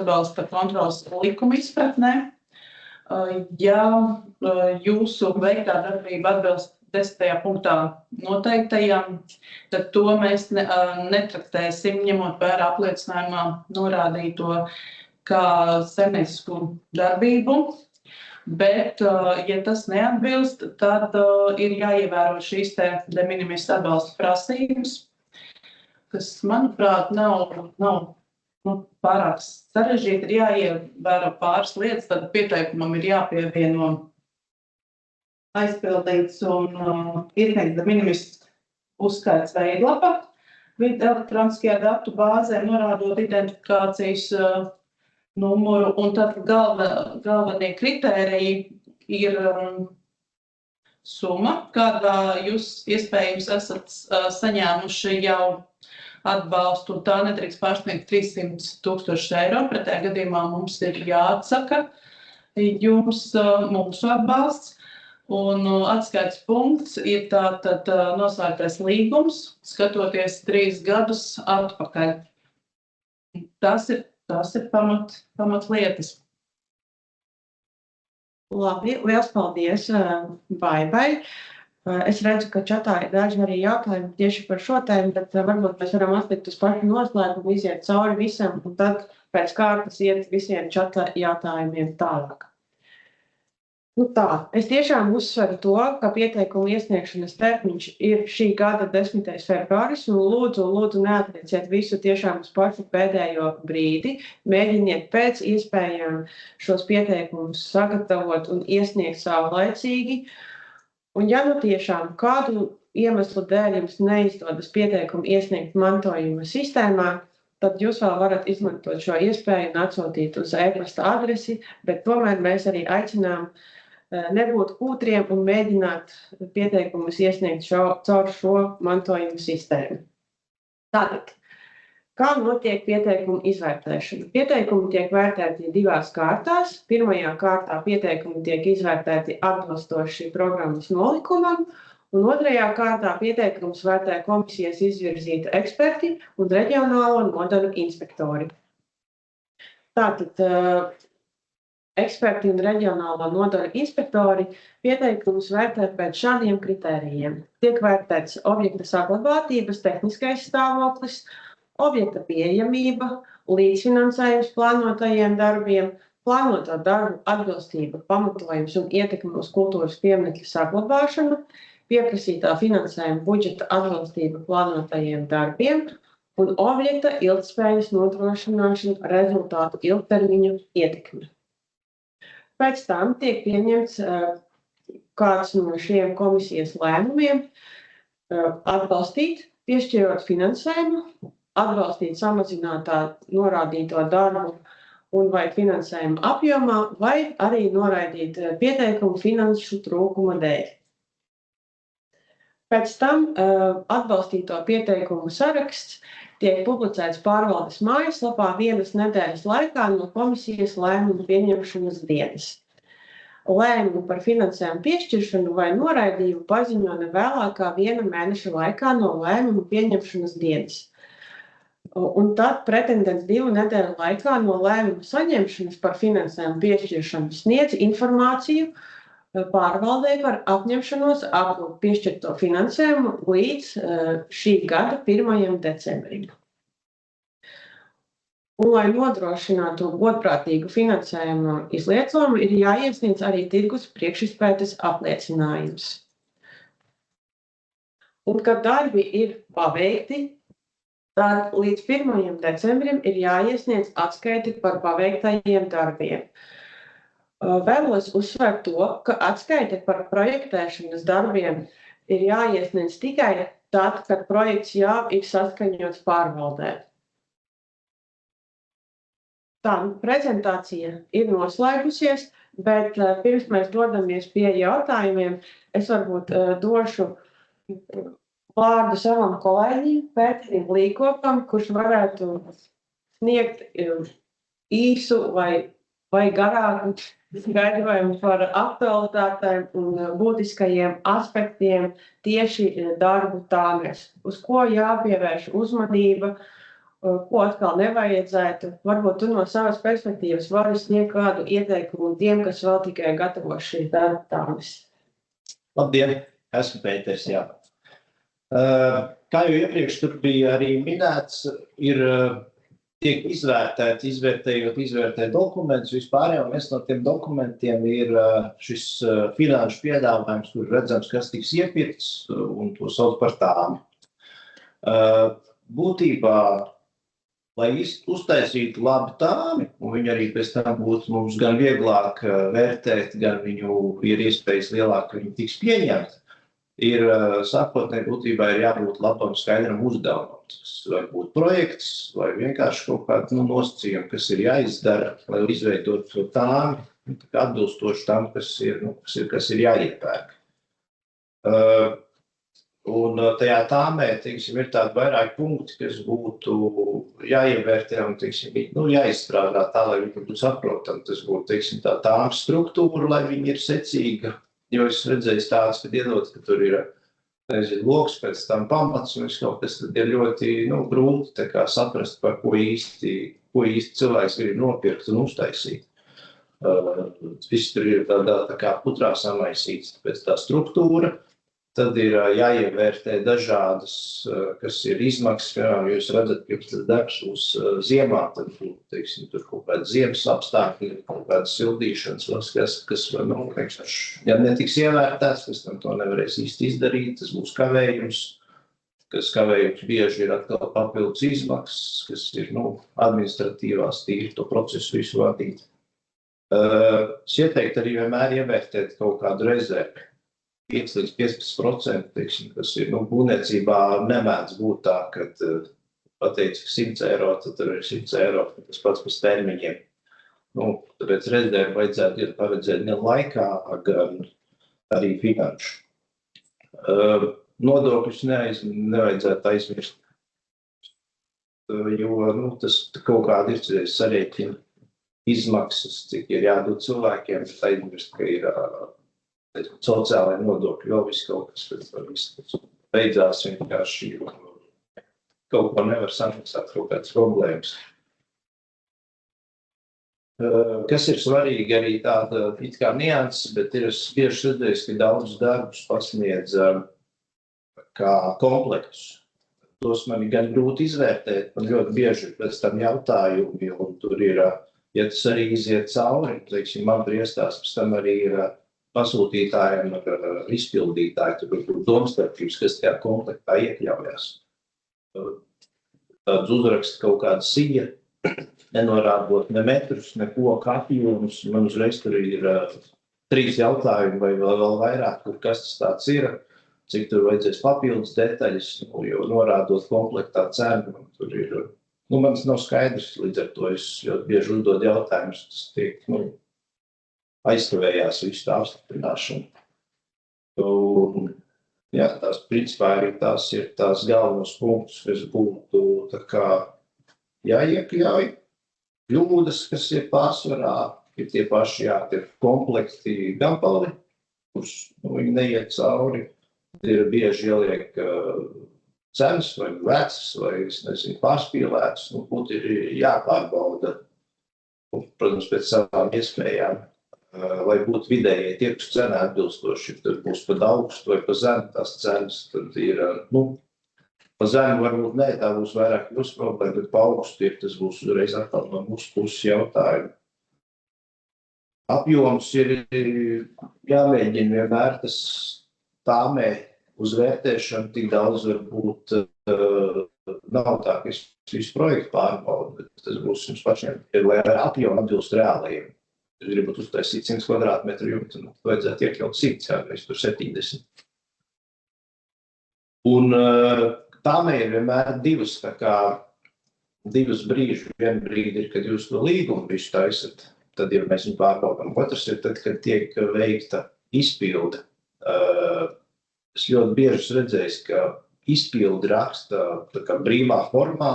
atbalsta kontrolas likuma izpratnē. Ja jūsu veiktā darbība atbilst 10. punktā noteiktajam, tad to mēs netraktēsim, ņemot vērā apliecinājumā norādīto kā saimniecisku darbību, bet, ja tas neatbilst, tad ir jāievēro šīs de minimis atbalsta prasības, kas, manuprāt, nav pārāk sarežģīti, ir jāievēro pāris lietas, tad pieteikumam ir jāpievieno aizpildīts un iesniegts de minimis uzskaits veidlapa, elektroniskajā datu bāzē norādot identifikācijas numuru, un tad galvenie kritēriji ir summa, kādā jūs iespējams esat saņēmuši jau atbalstu, un tā nedrīkst pārsniegt 300 000 eiro. Pretējā gadījumā mums ir jāatsaka jums mūsu atbalsts, un atskaites punkts ir tātad noslēgtais līgums, skatoties 3 gadus atpakaļ. Tas ir pamatlietas. Labi, liels paldies Baibai. Es redzu, ka čatā ir daži arī jautājumi tieši par šo tēmu, bet varbūt mēs varam atlikt uz pašu noslēgumu, iziet cauri visam, un tad pēc kārtas iet visiem čata jautājumiem tālāk. Es tiešām uzsveru to, ka pieteikumu iesniegšanas termiņš ir šī gada 10. februāris, un lūdzu neatlieciet visu tiešām uz pašu pēdējo brīdi. Mēģiniet pēc iespējām šos pieteikumus sagatavot un iesniegt saulaicīgi. Un ja tiešām kādu iemeslu dēļ jums neizdodas pieteikumu iesniegt mantojuma sistēmā, tad jūs vēl varat izmantot šo iespēju un atsūtīt uz e-pasta adresi, bet tomēr mēs arī aicinām nebūt kūtriem un mēģināt pieteikumus iesniegt caur šo mantojuma sistēmu. Tātad, kā notiek pieteikumu izvērtēšana? Pieteikumi tiek vērtēti divās kārtās. Pirmajā kārtā pieteikumi tiek izvērtēti atbilstoši programmas nolikumam, un otrajā kārtā pieteikumus vērtē komisijas izvirzīti eksperti un reģionālo nodaļu inspektori. Tātad, eksperti un reģionālo nodaļu inspektori pieteikumus vērtē pēc šādiem kritērijiem. Tiek vērtēts objekta saglabātības tehniskais stāvoklis, objekta pieejamība, līdzfinansējums plānotajiem darbiem, plānoto darbu atbilstība, pamatojums un ietekme uz kultūras pieminekļa saglabāšanu, pieprasītā finansējuma budžeta atbilstība plānotajiem darbiem un objekta ilgtspējas nodrošināšana rezultātu ilgtermiņu ietekme. Pēc tam tiek pieņemts kāds no šiem komisijas lēmumiem atbalstīt, piešķirot finansējumu, atbalstīt samazinātā norādīto darbu un vai finansējumu apjomā, vai arī noraidīt pieteikumu finanšu trūkuma dēļ. Pēc tam atbalstīto pieteikumu saraksts tiek publicēts pārvaldes mājaslapā vienas nedēļas laikā no komisijas lēmuma pieņemšanas dienas. Lēmumu par finansējumu piešķiršanu vai noraidījumu paziņo ne vēlākā 1 mēneša laikā no lēmuma pieņemšanas dienas. Un tad pretendents 2 nedēļu laikā no lēmuma saņemšanas par finansējumu piešķiršanu sniedz informāciju pārvaldē par apņemšanos apgūt piešķirto finansējumu līdz šī gada 1. decembrim. Un, lai nodrošinātu godprātīgu finansējumu izlietojumu, ir jāiesniedz arī tirgus priekšizpētes apliecinājums. Un, kad darbi ir paveikti, tad līdz 1. decembrim ir jāiesniedz atskaiti par paveiktajiem darbiem. Vēlos uzsvērt to, ka atskaite par projektēšanas darbiem ir jāiesniedz tikai tad, kad projekts jau ir saskaņots pārvaldē. Tā prezentācija ir noslēgusies, bet pirms mēs dodamies pie jautājumiem, es varbūt došu vārdu savam kolēģim Pēterim Līkopam, kurš varētu sniegt īsu vai garāku skaidrojumu par aktualitātēm un būtiskajiem aspektiem tieši darbu tāmēs, uz ko jāpievērš uzmanība, ko atkal nevajadzētu. Varbūt tu no savas perspektīvas vari sniegt kādu ieteikumu tiem, kas vēl tikai gatavo šīs darba tāmes. Labdien, esmu Pēters, jā. Kā jau iepriekš tur bija arī minēts, tiek izvērtējot dokumentus vispār, un viens no tiem dokumentiem ir šis finanšu piedāvājums, kur redzams, kas tiks iepirkts, un to sauc par tāmi. Būtībā, lai uztaisītu labu tāmi, un viņi arī pēc tam būtu mums gan vieglāk vērtēt, gan viņu ir iespējas lielāk, ka viņi tiks pieņemti, ir sākotnēji būtībā ir jābūt labam skaidram uzdevumam. Tas var būt projekts vai vienkārši kaut kāda nosacījuma, kas ir jāizdara, lai izveidot to tāmi, atbilstoši tam, kas ir jāiepērk. Un tajā tāmē, teiksim, ir tādi vairāki punkti, kas būtu jāievērtē un, teiksim, jāizstrādā tā, lai viņi būtu saprotami. Tas būtu, teiksim, tā tāmas struktūra, lai viņi ir secīga. Jo es redzēju tāds, kad iedot, ka tur ir loks, pēc tam pamats, un kaut kas tad ir ļoti grūti saprast, par ko īsti cilvēks grib nopirkt un uztaisīt. Viss tur ir tā kā putrā samaisīts, tāpēc tā struktūra. Tad ir jāievērtē dažādas, kas ir izmaksas, piemēram, jūs redzat, ka tas darbs būs ziemā, tad, teiksim, tur kaut kāda ziemas apstākļi, kaut kāda sildīšanas, kas ja netiks ievērtēts, pēc tam to nevarēs īsti izdarīt, tas būs kavējums, kas kavējums bieži ir atkal papildus izmaksas, kas ir, administratīvās tīri to procesu visu vadīt. Es ieteiktu arī vienmēr ievērtēt kaut kādu rezervi. 5 līdz 15%, teiksim, kas ir, būvniecībā nemēdz būt tā, kad pateic, ka 100 eiro, tad tur ir 100 eiro, tas pats pēc termiņiem. Tāpēc rezervi vajadzētu paredzēt gan laikā, gan arī finanšu. Nodokļus nevajadzētu aizmirst, jo, tas kaut kādi ir sarēķini izmaksas, cik ir jādod cilvēkiem, bet aizmirst, ka ir sociālai nodokļi, vēl viss kaut kas, bet beidzās vienkārši, kaut ko nevar samaksāt, kaut kādas problēmas. Kas ir svarīgi arī tāda it kā nianses, bet ir bieži redzējis, ka daudzus darbus pasniedz kā komplektus. Tos man gan grūti izvērtēt, man ļoti bieži pēc tam jautājumi, un tur ir, ja tas arī iziet cauri, teiksim, man priestās, pēc tam arī ir pasūtītājiem ar izpildītāju, tur ir domstarpības, kas tajā komplektā iekļaujās. Tāds uzraksts kaut kāda sija, nenorādot ne metrus, ne koku apjomus. Man uzreiz tur ir 3 jautājumi vai vēl vairāk, kas tas tāds ir, cik tur vajadzēs papildus detaļas, jo norādot komplektā cenu, tur ir, man tas nav skaidrs, līdz ar to es ļoti bieži uzdod jautājumus, tas tiek, aizkavējās visu tā apstiprināšanu. Jā, tās principā arī tās ir tās galvenos punktus, kas būtu tā kā jāiekļauj. Kļūdas, kas ir pārsvarā, ir tie paši, tie komplekti gampali, kurš viņi neiet cauri. Ir bieži ieliek cenas vai vecas vai, pārspīlētas, būtu ir jāpārbauda, protams, pēc savām iespējām. Lai būtu vidējie tirgus cena atbilstoši, tad būs pa augstu vai pa zemu tās cenas, tad ir, pa zemu varbūt ne, tā būs vairāk jūsu problēma, bet pa augstu tas būs uzreiz atkal no mūsu puses jautājumi. Apjoms ir jāmēģina vienmēr tas tāmē uz vērtēšanu, tik daudz varbūt nav tā, ka es visu projektu pārbaudu, bet tas būs jums pašiem, lai apjomu atbilst reālajiem. Jūs gribat uztaisīt 100 kvadrātmetru jumtu, vajadzētu iekļaut 100, nevis tur 70. Un tāmē ir vienmēr divas brīži. Vienu brīdi ir, kad jūs to līgumu visu taisat, tad jau mēs viņu pārbaudām. Otrs ir tad, kad tiek veikta izpilde. Es ļoti bieži redzēju, ka izpildi raksta tā kā brīvā formā.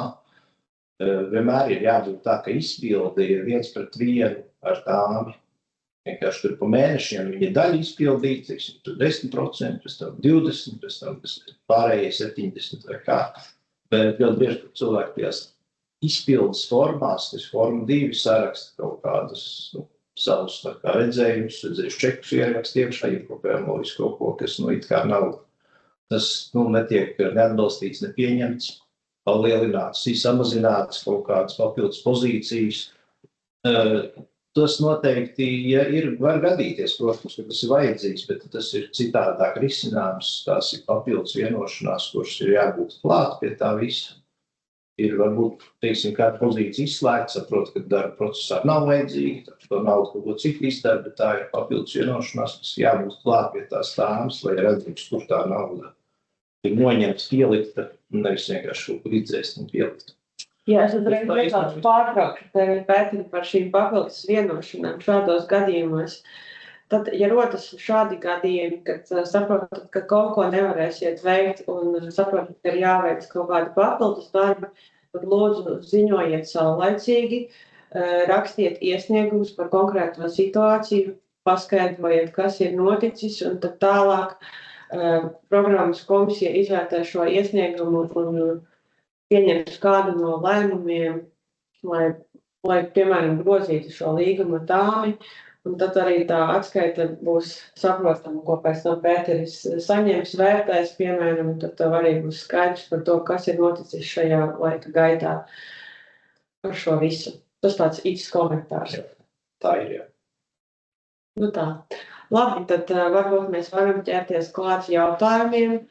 Vienmēr ir jābūt tā, ka izpilde ir 1:1 ar tāmi. Vienkārši tur pa mēnešiem viņi ir daļa izpildīta, tur 10%, pēc tam 20%, pēc tam pārējie 70% vai kā. Bet ļoti bieži cilvēki tajās izpildes formās, tas forma 2 saraksta kaut kādas savus redzējumus, čekus ierakst iekšā, iekopējamo visu kaut ko, kas it kā nav. Tas netiek neatbalstīts, nepieņemts, palielināts, samazināts kaut kādas papildus pozīcijas. Tas noteikti, var gadīties, protams, ka tas ir vajadzīgs, bet tas ir citādāk risināms, tās ir papildus vienošanās, kuras ir jābūt klāt pie tā visa. Ir varbūt, kāda pozīcija izslēgta, saprot, ka darba procesā nav vajadzīga, to naudu kaut ko citu izdara, bet tā ir papildus vienošanās, kas jābūt klāt pie tās tāmas, lai redzams, kur tā nauda ir noņemta, pielikta, nevis vienkārši kaut kur izdzēst un pielikta. Jā, es uzreiz gribētu pārtraukšu tevi, Pēteri, par šīm papildus vienošanām šādos gadījumos. Tad, ja rodas šādi gadījumi, kad saprotat, ka kaut ko nevarēsiet veikt un saprotat, ka ir jāveic kaut kāda papildus darba, tad lūdzu ziņojiet saulaicīgi, rakstiet iesniegumus par konkrēto situāciju, paskaidrojiet, kas ir noticis, un tad tālāk programmas komisija izvērtē šo iesniegumu un pieņems kādu no lēmumiem, lai piemēram, grozītu šo līgumu tāmi, Un tad arī tā atskaita būs saprotama, ko pēc tam Pēteris saņems, vērtēs, piemēram, tad tev arī būs skaidrs par to, kas ir noticis šajā laika gaitā par šo visu. Tas tāds īsts komentārs. Tā ir, jā. Nu tā. Labi, tad varbūt mēs varam ķerties klāt jautājumiem.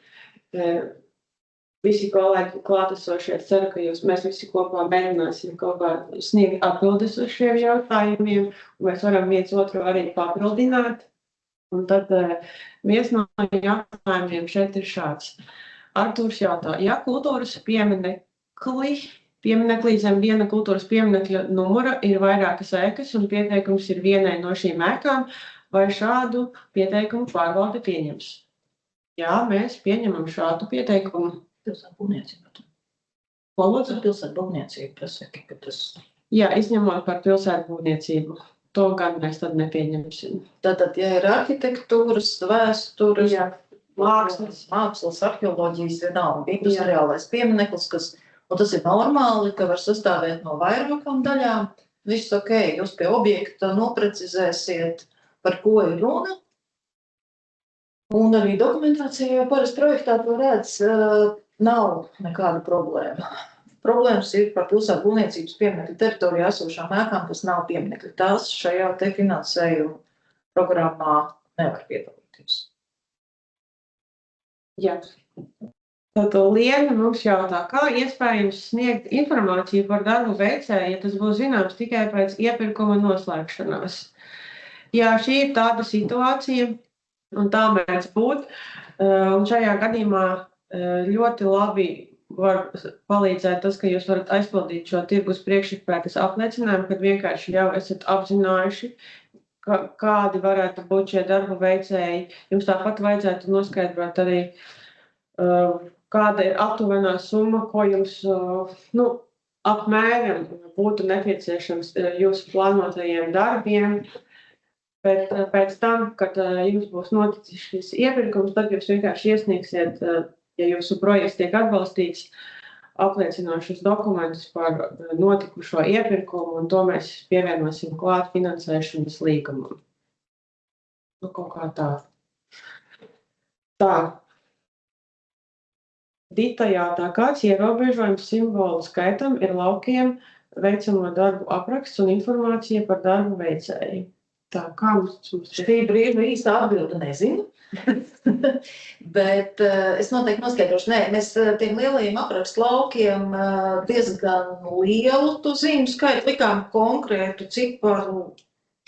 Visi kolēģi klātesošie, ceru, ka mēs visi kopā mēģināsim kaut kā sniegt atbildes uz šiem jautājumiem, un mēs varam viens otru arī papildināt. Un tad viens no jautājumiem šeit ir šāds. Artūrs jautā, ja kultūras pieminekli zem viena kultūras pieminekļa numura ir vairākas ēkas un pieteikums ir vienai no šīm ēkām, vai šādu pieteikumu pārvalde pieņems? Jā, mēs pieņemam šādu pieteikumu. Pilsētu būvniecība. Ko lūdzu? Pilsētu būvniecība, pasaka, ka tas... Jā, izņemot par pilsētu būvniecību. To gan mēs tad nepieņemsim. Tātad, ja ir arhitektūras, vēstures, mākslas, arheoloģijas, vienalga, industriālais piemineklis, un tas ir normāli, ka var sastāvēt no vairākām daļām. Viss ok, jūs pie objekta noprecizēsiet, par ko ir runa. Un arī dokumentācijā parasti projektā to redz, nav nekāda problēma. Problēmas ir par pilsētu būvniecības pieminekļu teritorijā esošām ēkām, kas nav pieminekļi. Tās šajā te finansējuma programmā nevar piedalīties. Jā. Tad Liena mums jautā, kā iespējams sniegt informāciju par darbu veicēju, ja tas būs zināms tikai pēc iepirkuma noslēgšanās. Jā, šī ir tāda situācija, un tā mēdz būt. Un šajā gadījumā ļoti labi var palīdzēt tas, ka jūs varat aizpildīt šo tirgus priekšapētes apliecinājumu, kad vienkārši jau esat apzinājuši, kādi varētu būt šie darbu veicēji. Jums tāpat vajadzētu noskaidrot arī, kāda ir aptuvenā summa, ko jums apmēram būtu nepieciešams jūsu plānotajiem darbiem. Bet pēc tam, kad jums būs noticis šis iepirkums, tad jūs vienkārši iesniegsiet, ja jūsu projekts tiek atbalstīts, apliecinošus dokumentus par notikušo iepirkumu, un to mēs pievienosim klāt finansēšanas līgumam. Kaut kā tā. Tā. Dita jautā, kāds ierobežojums simbolu skaitam ir laukiem veicamo darbu apraksts un informācija par darbu veicēju? Tā, kā mums šī brīža īsta atbilde nezinu, bet es noteikti noskaidrošu. Nē, mēs tiem lielajiem aprakstu laukiem diezgan lielu tu zīmju skaitu likām konkrētu ciparu.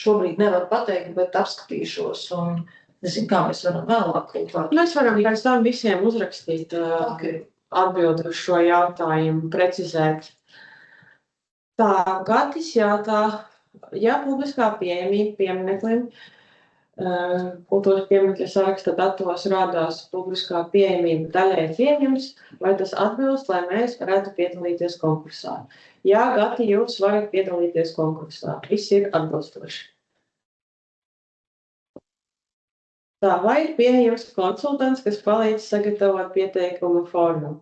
Šobrīd nevar pateikt, bet apskatīšos un nezinu, kā mēs varam vēlāk kaut kā. Mēs varam pēc tam visiem uzrakstīt atbildi uz šo jautājumu, precizēt. Tā, Gatis jautā, ja publiskā pieejamība piemineklim, kultūras pieminekļa saraksta datos rādās publiskā pieejamība daļai pieņems, vai tas atbilst, lai mēs varētu piedalīties konkursā? Jā, Gati, jūs varat piedalīties konkursā. Viss ir atbilstoši. Tā, vai ir pieejams konsultants, kas palīdz sagatavot pieteikumu formu?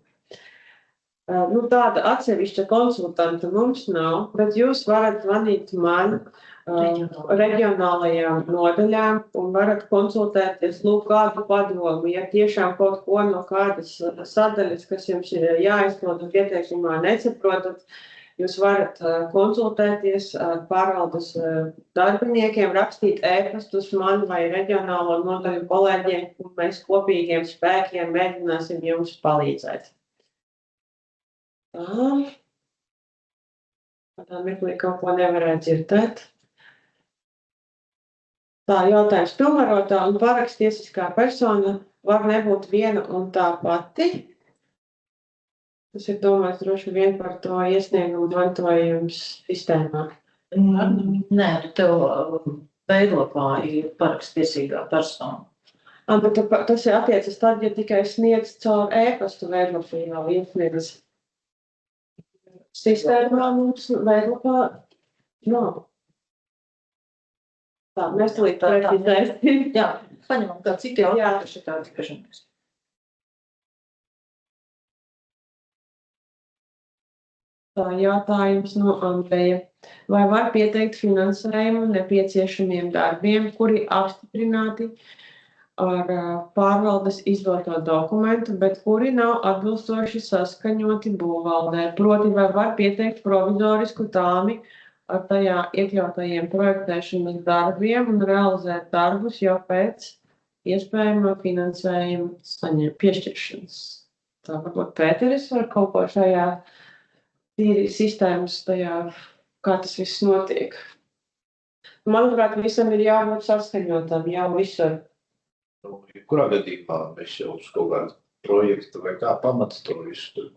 Tāda atsevišķa konsultanta mums nav, bet jūs varat zvanīt man reģionālajām nodaļām un varat konsultēties, kādu padomu, ja tiešām kaut ko no kādas sadaļas, kas jums ir jāizpild un pieteikumā nesaprotat, jūs varat konsultēties ar pārvaldes darbiniekiem, rakstīt ēpastus man vai reģionālo nodaļu kolēģiem, un mēs kopīgiem spēkiem mēģināsim jums palīdzēt. Tā mirklī kaut ko nevarētu dzirdēt. Tā, jautājums pilnvarotā un parakstiesiskā persona var nebūt viena un tā pati. Tas ir domāts droši vien par to iesniegumu mantojums sistēmā. Nē, tev veidlapā ir parakstiesīgā persona. Bet tas ir attiecas tad, ja tikai sniedz caur ēpastu veidlapī vēl iesniedz. Sistēmā mums veidlapā nav. Tā, mēs tulīt precizēsim. Jā, paņemam kā citu jautājumu, kas ir tādi pažamies. Tā jautājums no Andreja. Vai var pieteikt finansējumu nepieciešamiem darbiem, kuri apstiprināti ar pārvaldes izdoto dokumentu, bet kuri nav atbilstoši saskaņoti būvvaldē? Proti, vai var pieteikt provizorisku tāmi ar tajā iekļautajiem projektēšanas darbiem un realizēt darbus jau pēc iespējamā finansējuma piešķiršanas? Tā varbūt Pēteris var kaut ko šajā tīri sistēmas tajā, kā tas viss notiek. Manuprāt, visam ir jābūt saskaņotam, jau visur. Kurā gadījumā mēs jau uz kaut kādu projektu vai kā pamats to visu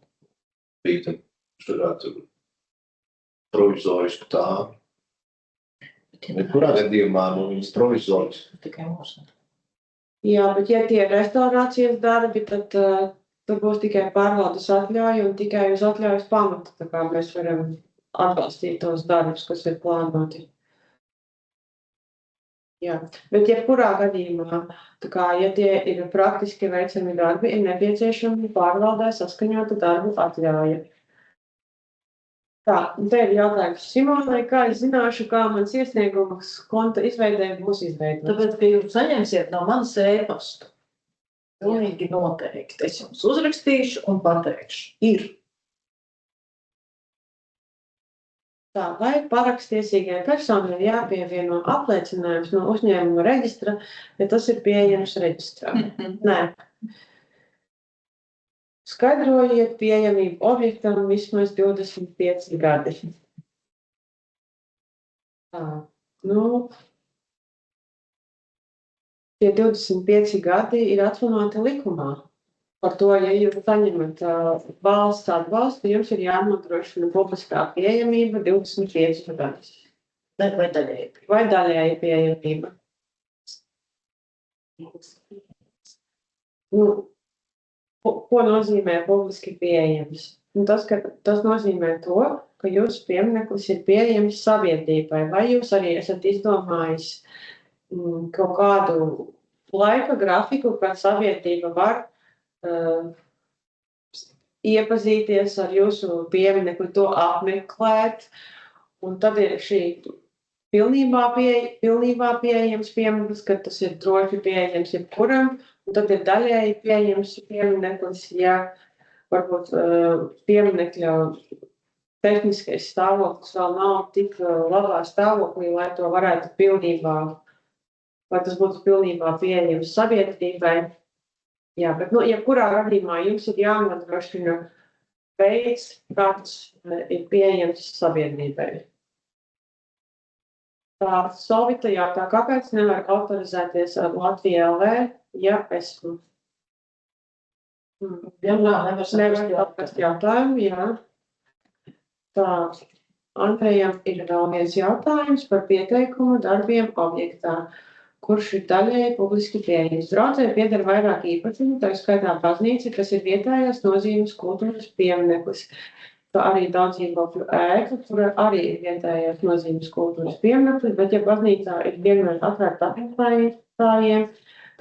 bītam, varētu provizorisku tāmi. Kurā gadījumā viņas provizorisku? Tikai mūsu. Jā, bet ja tie ir restaurācijas darbi, tad tur būs tikai pārvaldes atļauja un tikai uz atļaujas pamata, tā kā mēs varam atbalstīt tos darbus, kas ir plānoti. Jā, bet jebkurā gadījumā, tā kā, ja tie ir praktiski veicami darbi, ir nepieciešama pārvaldē saskaņota darbu atļauja. Tā, un te ir jautājums Simonai, kā es zināšu, kā mans iesniegums konta izveidē būs izveidots? Tāpēc, ka jūs saņemsiet no manas e-pastu. Pilnīgi noteikti. Es jums uzrakstīšu un pateikšu. Ir. Tā, vai parakstiesīgai personai jāpievieno apliecinājums no uzņēmuma reģistra, ja tas ir pieejams reģistrā? Nē. Skaidrojiet pieejamību objektam vismaz 25 gadi. Tā, tie 25 gadi ir atrunāti likumā. Par to, ja jūs saņemat valsts atbalstu, jums ir jānodrošina publiskā pieejamība 25 gadus. Vai daļēji. Vai daļēji pieejamība. Ko nozīmē publiski pieejams? Tas nozīmē to, ka jūsu piemineklis ir pieejams sabiedrībai. Vai jūs arī esat izdomājis kaut kādu laika grafiku, kad sabiedrība var iepazīties ar jūsu pieminekli, to apmeklēt, un tad ir šī pilnībā pieejams piemineklis, kad tas ir droši pieejams jebkuram, un tad ir daļēji pieejams piemineklis, ja varbūt pieminekļa tehniskais stāvoklis vēl nav tik labā stāvoklī, lai to varētu pilnībā, lai tas būtu pilnībā pieejams sabiedrībai. Jā, bet, jebkurā gadījumā jums ir jānodrošina veids, kāds ir pieejams sabiedrībai. Tā Solvita jautā, kāpēc nevar autorizēties ar Latvija LV, ja esmu? Nevar saprast jautājumu, jā. Tā, Andrejam ir vēl viens jautājums par pieteikumu darbiem objektā, kurš ir daļēji publiski pieejams. Draudzē pieder vairāk īpašumu, tā skaitā baznīca, kas ir vietējās nozīmes kultūras piemineklis. Tā arī daudz dzīvokļu ēka, kur arī ir vietējās nozīmes kultūras piemineklis, bet ja baznīcā ir vienmēr atvērta apmeklētājiem,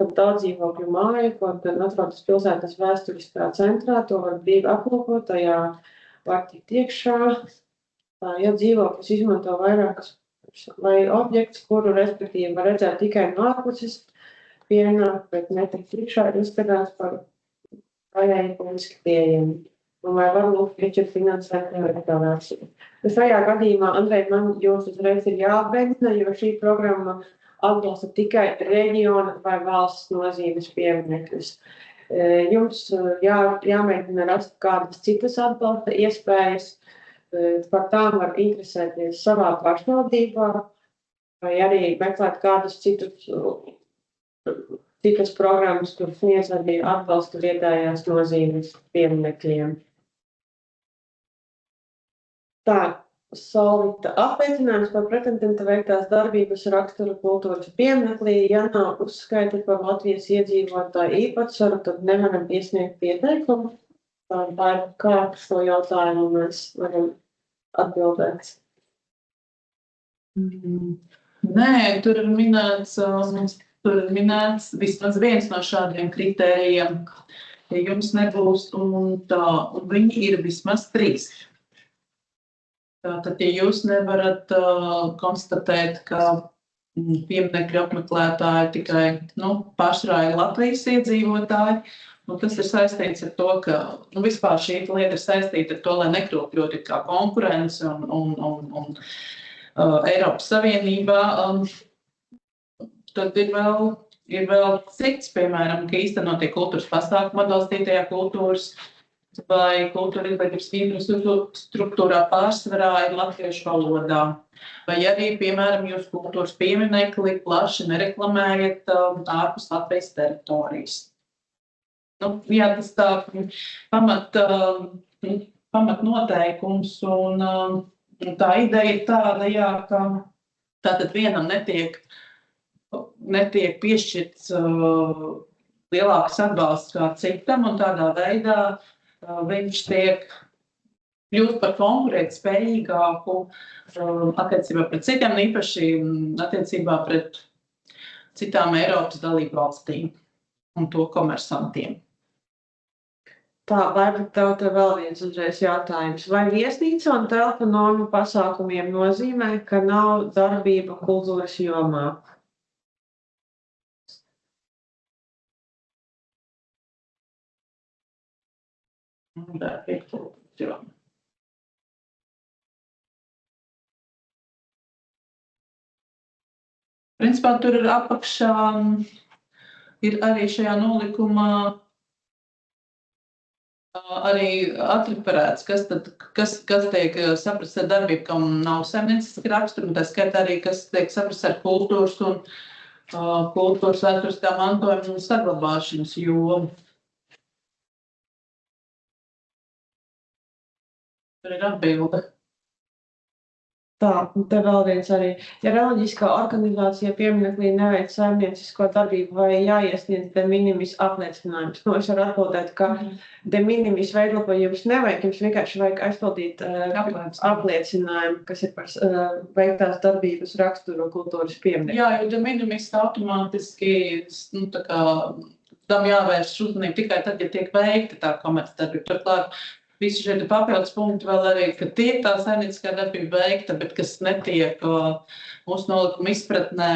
tad daudz dzīvokļu māja, kur gan atrodas pilsētas vēsturiskā centrā, to var brīvi aplūkot, tajā var tikt iekšā. Tā, ja dzīvoklis izmanto vairākas vai objekts, kuru respektīvi var redzēt tikai no ārpuses, pienāk, bet netikt iekšā, ir uzskatās par daļēji publiski pieejami. Un vai var lūgt piešķirt finansējumu renovāciju. Šajā gadījumā, Andrej, man jūs uzreiz ir jāatgādina, jo šī programma atbalsta tikai reģiona vai valsts nozīmes pieminekļus. Jums jāmēģina rast kādas citas atbalsta iespējas. Par tām var interesēties savā pašvaldībā vai arī meklēt kādus citas programmas, kur sniedz arī atbalstu vietējās nozīmes pieminekļiem. Tā, Solvita, apliecinājums par pretendenta veiktās darbības raksturu kultūras pieminaklī, ja nav uzskaita par Latvijas iedzīvotāju īpatsvaru, tad nevaram iesniegt pieteikumu. Tā ir kā šo jautājumu mēs varam atbildēt. Nē, tur ir minēts vismaz viens no šādiem kritērijiem, ja jums nebūs un viņi ir vismaz 3. Tātad, ja jūs nevarat konstatēt, ka pieminekļu apmeklētāji tikai pārsvarā ir Latvijas iedzīvotāji, tas ir saistīts ar to, ka vispār šī lieta ir saistīta ar to, lai nekļūtu ļoti kā konkurence un Eiropas Savienībā. Tad ir vēl cits, piemēram, ka īstenotie kultūras pasākumi atbalstītajā kultūras vai kultūra izglītības infrastruktūrā pārsvarā ir latviešu valodā. Vai arī, piemēram, jūs kultūras pieminekli plaši nereklamējat ārpus Latvijas teritorijas. Jā, tas tā pamat noteikums, un tā ideja ir tāda, jā, ka tātad vienam netiek piešķirts lielāks atbalsts kā citam, un tādā veidā viņš kļūst par konkurētspējīgāku attiecībā pret citiem, īpaši attiecībā pret citām Eiropas dalību valstīm un to komersantiem. Tā, varbūt tev vēl viens uzreiz jautājums. Vai viesnīca un telpa normu pasākumiem nozīmē, ka nav darbība kultūras jomā? Principā tur ir apakšā, ir arī šajā nolikumā arī atriferēts, kas tiek saprasts ar darbību, kam nav saimnieciska rakstura, un tā skaitā arī, kas tiek saprasts ar kultūras un kultūras vēsturiskā mantojuma un saglabāšanas jomu. Tur ir atbilde. Tā, te vēl viens arī. Ja reliģiskā organizācija pieminaklī neveic saimniecisko darbību, vai jāiesniedz de minimis apliecinājums? Es varu atbildēt, ka de minimis veidlapojums nevajag, jums vienkārši vajag aizpildīt apliecinājumu, kas ir par veiktās darbības raksturu kultūras pieminekli. Jā, jo de minimis automātiski, tam jāvērš uzmanību tikai tad, ja tiek veikta tā komercdarbība. Turklāt, visi šie papildus punkti vēl arī, ka tiek tā saimnieciskā darbība veikta, bet kas netiek mūsu nolikuma izpratnē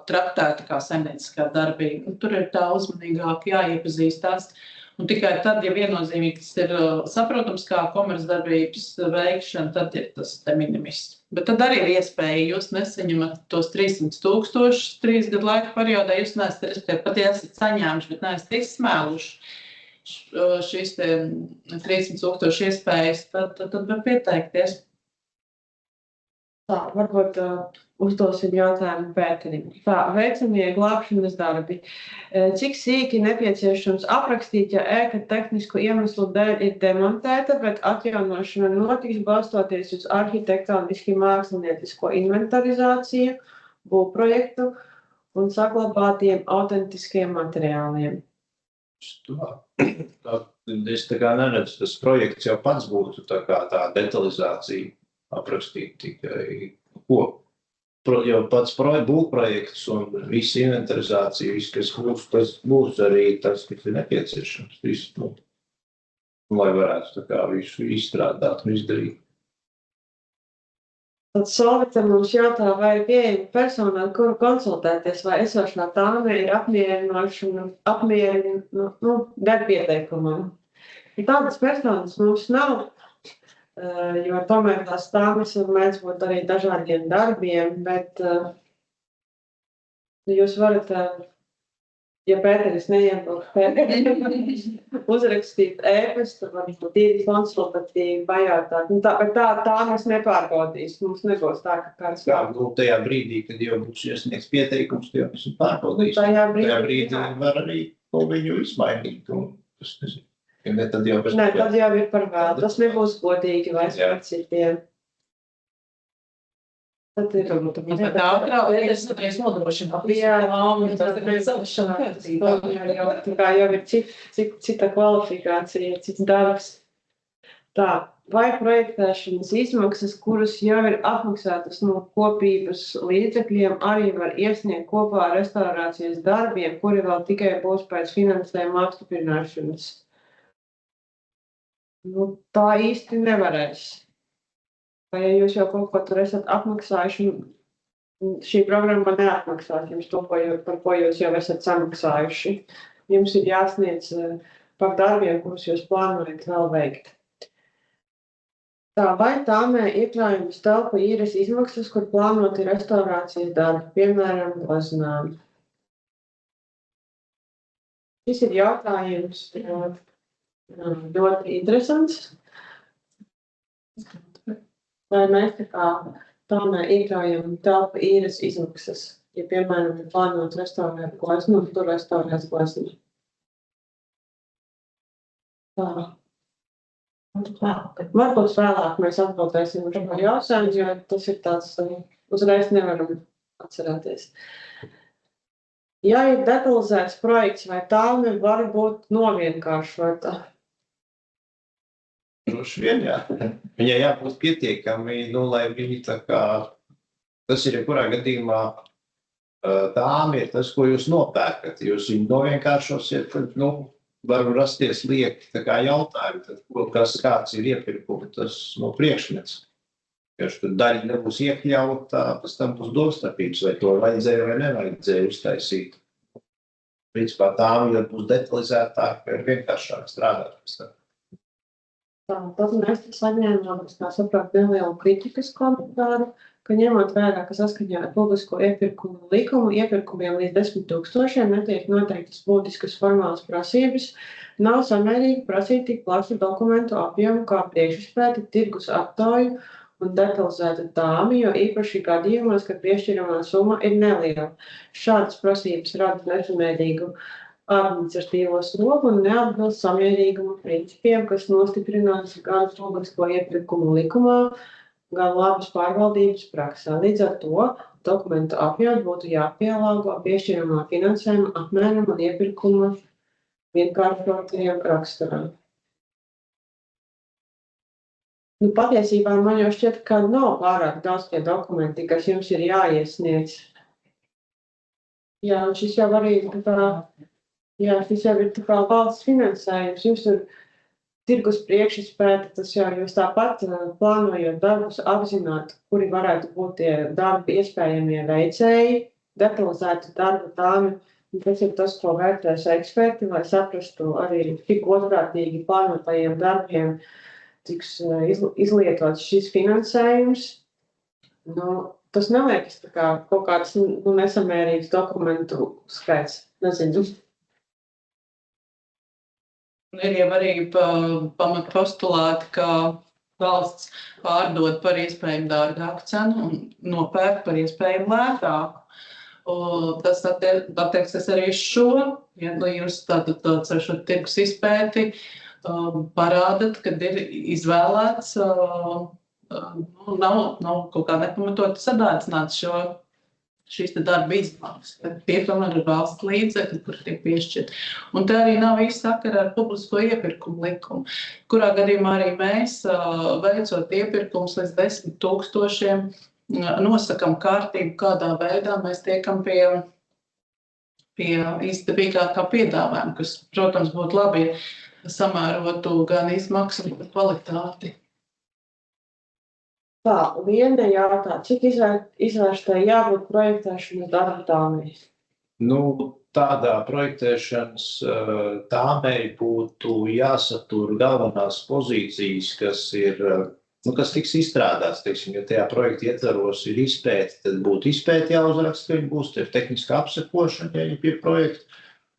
traktēta kā saimnieciskā darbība. Tur ir tā uzmanīgāk jāiepazīstās. Un tikai tad, ja viennozīmīgi tas ir saprotams kā komercdarbības veikšana, tad ir tas de minimis. Bet tad arī ir iespēja, jūs nesaņemat tos 300,000 3 gadu laika periodā, jūs neesat, pat ja esat saņēmuši, bet neesat izsmēluši šīs 300,000 iespējas, tad var pieteikties. Tā, varbūt uzdosim jautājumu Pēterim. Tā, veicamie glābšanas darbi. Cik sīki nepieciešams aprakstīt, ja ēka tehnisku iemeslu dēļ ir demontēta, bet atjaunošana notiks balstoties uz arhitektoniski māksliniecisko inventarizāciju, būvprojektu un saglabātiem autentiskiem materiāliem? Es neredzu, tas projekts jau pats būtu tā detalizācija aprakstīt tikai ko. Jau pats būvprojekts un visa inventarizācija, viss, kas būs arī tas, kas ir nepieciešams. Visu, lai varētu visu izstrādāt un izdarīt. Tad Solvita mums jautā, vai ir pieejama persona, ar kuru konsultēties, vai esošā tāme ir gar pieteikumam. Tādas personas mums nav, jo tomēr tās tāmes mēdz būt arī dažādiem darbiem, bet jūs varat, ja Pēteris neiebilst, uzrakstīt ēpastu, varbūt tīri konsultatīvi pajautāt. Bet tā mēs nepārbaudīs. Mums nebūs tā, ka kāds... Tajā brīdī, kad jau būs iesniegts pieteikums, jau mēs pārbaudīs. Tajā brīdī var arī viņu izmainīt. Tad jau ir par vēl. Tas nebūs godīgi vairs par citiem. Tad ir jau ir cita kvalifikācija, cits darbs. Tā, vai projektēšanas izmaksas, kuras jau ir apmaksātas no kopības līdzekļiem, arī var iesniegt kopā ar restaurācijas darbiem, kuri vēl tikai būs pēc finansējuma apstiprināšanas? Tā īsti nevarēs. Vai ja jūs jau kaut ko tur esat apmaksājuši, šī programma neatmaksās jums to, par ko jūs jau esat samaksājuši. Jums ir jāsniedz par darbiem, kurus jūs plānojat vēl veikt. Tā, vai tāmē iekļaujums telpu īres izmaksas, kur plānoti restaurācijas darbi, piemēram, glazinājumi? Šis ir jautājums ļoti interesants. Vai mēs tāmē iekļaujam telpu īres izmaksas, ja, piemēram, ir plānot restaurēt gleznu, tur restaurēs gleznu. Tā. Varbūt vēlāk mēs atbildēsim uz šo jautājumu, jo tas ir tāds, uzreiz nevaram atcerēties. Ja ir detalizēts projekts, vai tāme var būt novienkāršota? Droši vien, jā. Viņai jābūt pietiekami, lai viņi tā kā, tas ir jebkurā gadījumā, tām ir tas, ko jūs nopērkat. Jūs viņu novienkāršosiet, tad, var rasties lieki tā kā jautājumi, tad kāds ir iepirkumi, tas priekšmets. Ja tur daļa nebūs iekļauta, pēc tam būs domstarpības, vai to vajadzēja vai nevajadzēja uztaisīt. Principā tām, ja būs detalizētāk, ir vienkāršāk strādāt pēc tam. Tad mēs saņēmām, kā sapratu, nelielu kritikas komentāru, ka ņemot vērā, ka saskaņā ar publisko iepirkumu likumu iepirkumiem līdz 10 000 netiek noteiktas būtiskas formālas prasības, nav samērīgi prasīt tik plašu dokumentu apjomu kā priekšizpēti, tirgus aptauju un detalizētu tāmi, jo īpaši gadījumos, kad piešķiramā summa ir neliela. Šādas prasības rada nesamērīgu administratīvo slogu un neatbilst samierīguma principiem, kas nostiprināts gan publisko iepirkumu likumā, gan labas pārvaldības praksē. Līdz ar to dokumentu apjoms būtu jāpielāgo piešķiramā finansējuma apmēram un iepirkuma vienkāršotajiem raksturam. Patiesībā man jau šķiet, ka nav pārāk daudz tie dokumenti, kas jums ir jāiesniedz. Jā, un šis jau arī šis jau ir tā kā valsts finansējums. Jums ir tirgus priekšizpēta, tas jau jūs tāpat plānojot darbus apzināt, kuri varētu būt tie darbi iespējamie veicēji, detalizētu darbu tāmi. Tas ir tas, ko vērtēs eksperti, lai saprastu arī, cik godprātīgi plānotajiem darbiem tiks izlietots šis finansējums. Tas neliekas tā kā kaut kāds nesamērīgs dokumentu skaits. Nezinu. Ir jau arī pamatpostulāti, ka valsts pārdod par iespējamu dārgāku cenu un nopērk par iespējamu lētāku. Tas attieksies arī uz šo, ja jūs tātad ar šo tirgus izpēti parādat, kad ir izvēlēts, nav kaut kā nepamatot sadārdzināts šīs darba izmaksas. Tie tomēr ir valsts līdzekļi, kur tiek piešķirti. Un te arī nav īsti sakara ar publisko iepirkumu likumu, kurā gadījumā arī mēs, veicot iepirkumus līdz 10 000, nosakam kārtību, kādā veidā mēs tiekam pie izdevīgākā piedāvājuma, kas, protams, būtu labi, ja samērotu gan izmaksu, gan kvalitāti. Tā, Liene jautā, cik izvērstai jābūt projektēšanas darba tāmei? Tādā projektēšanas tāmei būtu jāsatur galvenās pozīcijas, kas tiks izstrādāts, jo tajā projekta ietvaros ir izpēti, tad būtu izpēti jāuzraksta, ka viņi būs, ir tehniska apsekošana, ja viņi ir projekti,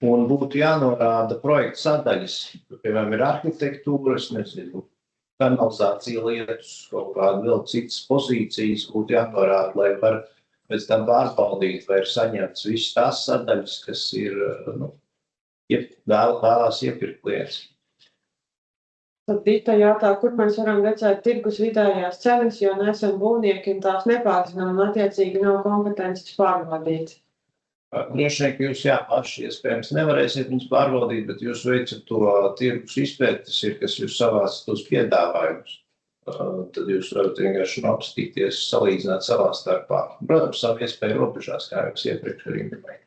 un būtu jānorāda projekta sadaļas, piemēram, ir arhitektūras, nezinu, kanalizācija lietus, kaut kāda vēl citas pozīcijas būtu jānorāda, lai var pēc tam pārbaudīt, vai ir saņemts visas tās sadaļas, kas ir vēlās iepirkt lietas. Tad Dita jautā, kur mēs varam redzēt tirgus vidējās cenas, jo neesam būvnieki un tās nepārzinām un attiecīgi nav kompetences pārbaudīt. Droši vien, ka jūs paši iespējams nevarēsiet viņus pārbaudīt, bet jūs veicat to tirgus izpēti, kas jūs savācat tos piedāvājumus. Tad jūs varat vienkārši apstīties, salīdzināt savā starpā. Protams, savu iespēju robežās, kā jūs iepriekš arī minēju.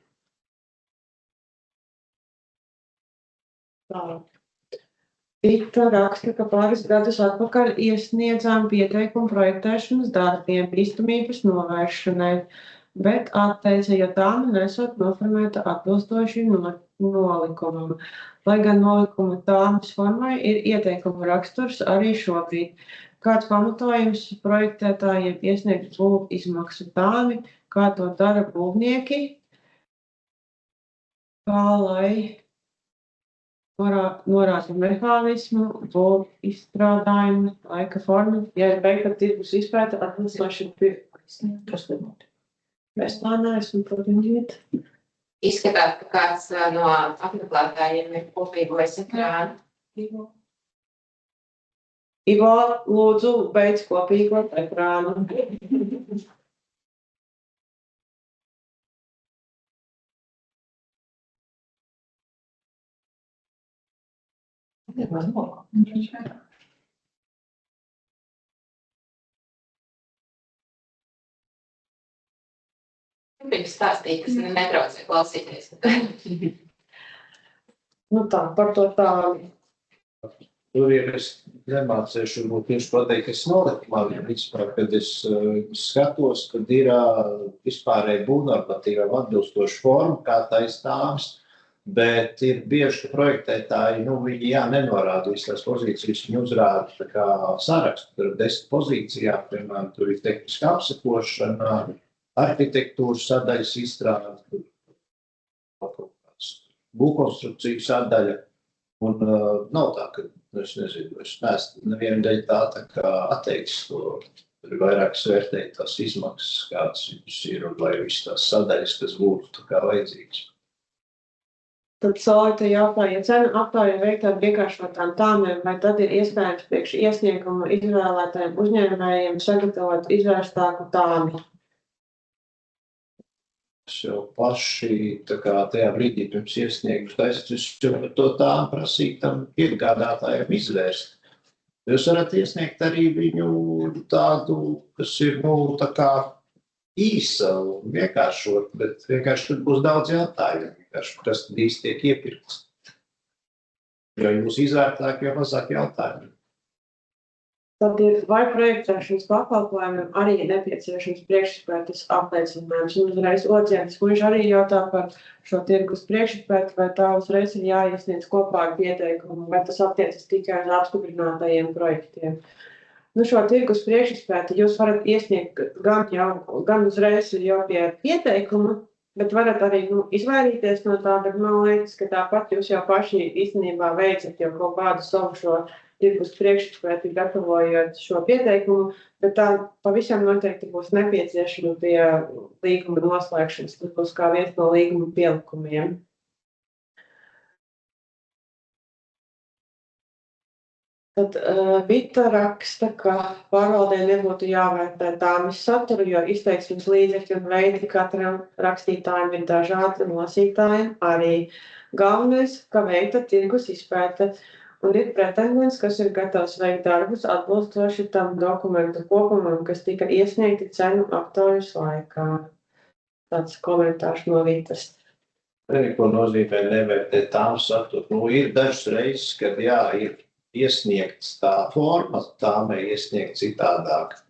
Vita raksta, ka pāris gadus atpakaļ iesniedzām pieteikumu projektēšanas darbiem bīstamības novēršanai, bet atteica, ja tāma nesot noformēta atbilstoši nolikumam. Lai gan nolikuma tāmas formai ir ieteikuma raksturs arī šobrīd. Kāds pamatojums projektētājiem iesniegt būvu izmaksu tāmi, kā to dara būvnieki, kā lai norāda mehānismu, būvu izstrādājumu, laika formu, ja ir veikta tirgus izpēta atbilstoši kas te būtu. Es tā neesmu padomāt. Izskatās, ka kāds no apmeklētājiem ir kopīgojis ekrānu. Ivo, lūdzu, beidz kopīgot ekrānu. Viņš stāstīja, kas netraucē klausīties. Nu tā, par to tāmi. Tur ir, es nemācēšu, varbūt tieši pateikt, kas nolikumā vispār, kad es skatos, kad ir vispārēji būvnormatīviem atbilstoši forma, kā taistāms, bet ir bieži, ka projektētāji, viņi nenorāda visas tās pozīcijas, viņi uzrāda tā kā sarakstu, tur 10 pozīcijām, piemēram, tur ir tehniska apsekošana, arhitektūras sadaļas izstrāde, būvkonstrukciju sadaļa, un nav tā, ka, es nezinu, es neesmu nevienu daļu tā kā atteicis to, tur ir vairākas vērtēt tās izmaksas, kādas viņas ir, un vai visas tās sadaļas, kas būtu tā kā vajadzīgas. Tad Solita jautāja, ja cenu aptāja veiktā vienkāršotām tāmēm, vai tad ir iespējams priekš iesniegumu izvēlētajiem uzņēmējiem sagatavot izvērstāku tāmi? Es jau paši tā kā tajā brīdī pirms iesniegus taisīt, es jau par to tāmu prasīju tam iegādātājiem izvērst. Jūs varat iesniegt arī viņu tādu, kas ir, tā kā īsa un vienkāršot, bet vienkārši tur būs daudz jautājumu, kas tad īsti tiek iepirkts. Jo jūs izvērtāk, jo mazāk jautājumu. Tad ir vai projektēšanas pakalpojumiem arī nepieciešams priekšizpētes apliecinājums. Un uzreiz Odziens, kurš arī jautā par šo tirgus priekšizpēti, vai tā uzreiz ir jāiesniedz kopā ar pieteikumu, vai tas attiecas tikai uz apstiprinātajiem projektiem. Šo tirgus priekšizpēti jūs varat iesniegt gan uzreiz jau pie pieteikuma, bet varat arī izvairīties no tā, bet man liekas, ka tāpat jūs jau paši īstenībā veicat jau kaut kādu savu šo tirgus priekšizpēti gatavojot šo pieteikumu, bet tā pavisam noteikti būs nepieciešama pie līguma noslēgšanas. Tas būs kā viens no līguma pielikumiem. Tad Vita raksta, ka pārvaldē nebūtu jāvērtē tāmas saturu, jo izteiksmes līdzekļi un veidi katram rakstītājiem ir dažādi, lasītājiem arī. Galvenais, ka veikta tirgus izpēte. Un ir pretendents, kas ir gatavs veikt darbus atbilstoši tam dokumentu kopumam, kas tika iesniegti cenu aptaujas laikā. Tāds komentārs no Vitas. Ko nozīmē nevērtēt tāmu saturu? Ir dažas reizes, kad ir iesniegts tā forma, tāmai iesniegt citādāk.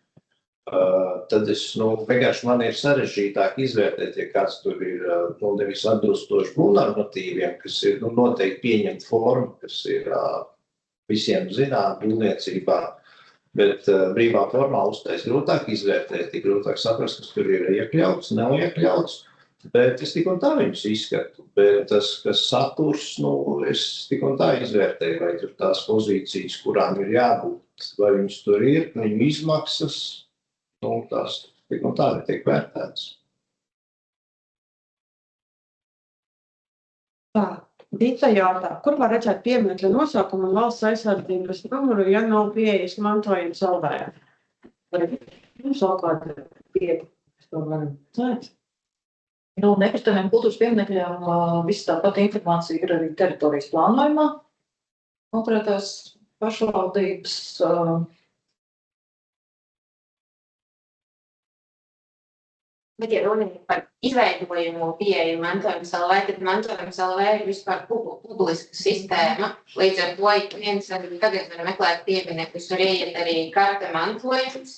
Tad vienkārši man ir sarežģītāk izvērtēt, ja kāds tur ir nevis atbilstoši būvnormatīviem, kas ir noteikti pieņemt formu, kas ir visiem zinām būvniecībā, bet brīvā formā uztais grūtāk izvērtēt, tik grūtāk saprast, kas tur ir iekļauts, nav iekļauts, bet es tik un tā viņus izskatu. Bet tas, kas saturs, es tik un tā izvērtēju, vai tur tās pozīcijas, kurām ir jābūt, vai viņas tur ir, viņu izmaksas, tās tik un tā netiek vērtētas. Tā, Dita jautā, kur var redzēt pieminekļa nosaukumu un valsts aizsardzības numuru, ja nav pieejas mantojuma saldējā? Vai jums vēl kāda pieeja, kas to varam redzēt? Nekustamiem kultūras pieminekļiem viss tā pati informācija ir arī teritorijas plānojumā. Konkrētās pašvaldības Bet, ja runa ir par izveidojumu pieeju mantojums LV, tad mantojums LV ir vispār publiska sistēma. Līdz ar to ik viens arī tagad var meklēt pieminekļus, var ieiet arī karte mantojums,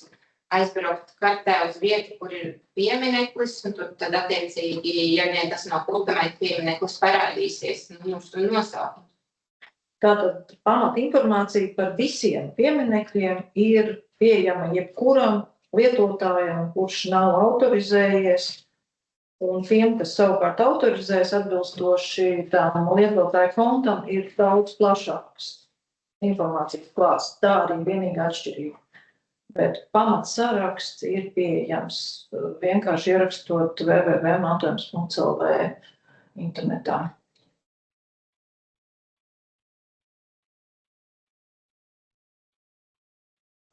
aizbraukt kartē uz vietu, kur ir piemineklis, un tad attiecīgi, ja vien tas nav kultamēt piemineklis, parādīsies mūsu nosaukumu. Tātad pamat informācija par visiem pieminekļiem ir pieejama jebkuram lietotājam, kurš nav autorizējies, un tiem, kas savukārt autorizēs atbilstoši tām lietotāju fondam, ir daudz plašāks informācijas klāsts. Tā arī vienīgā atšķirība. Bet pamats saraksts ir pieejams vienkārši ierakstot www.mantojums.lv internetā.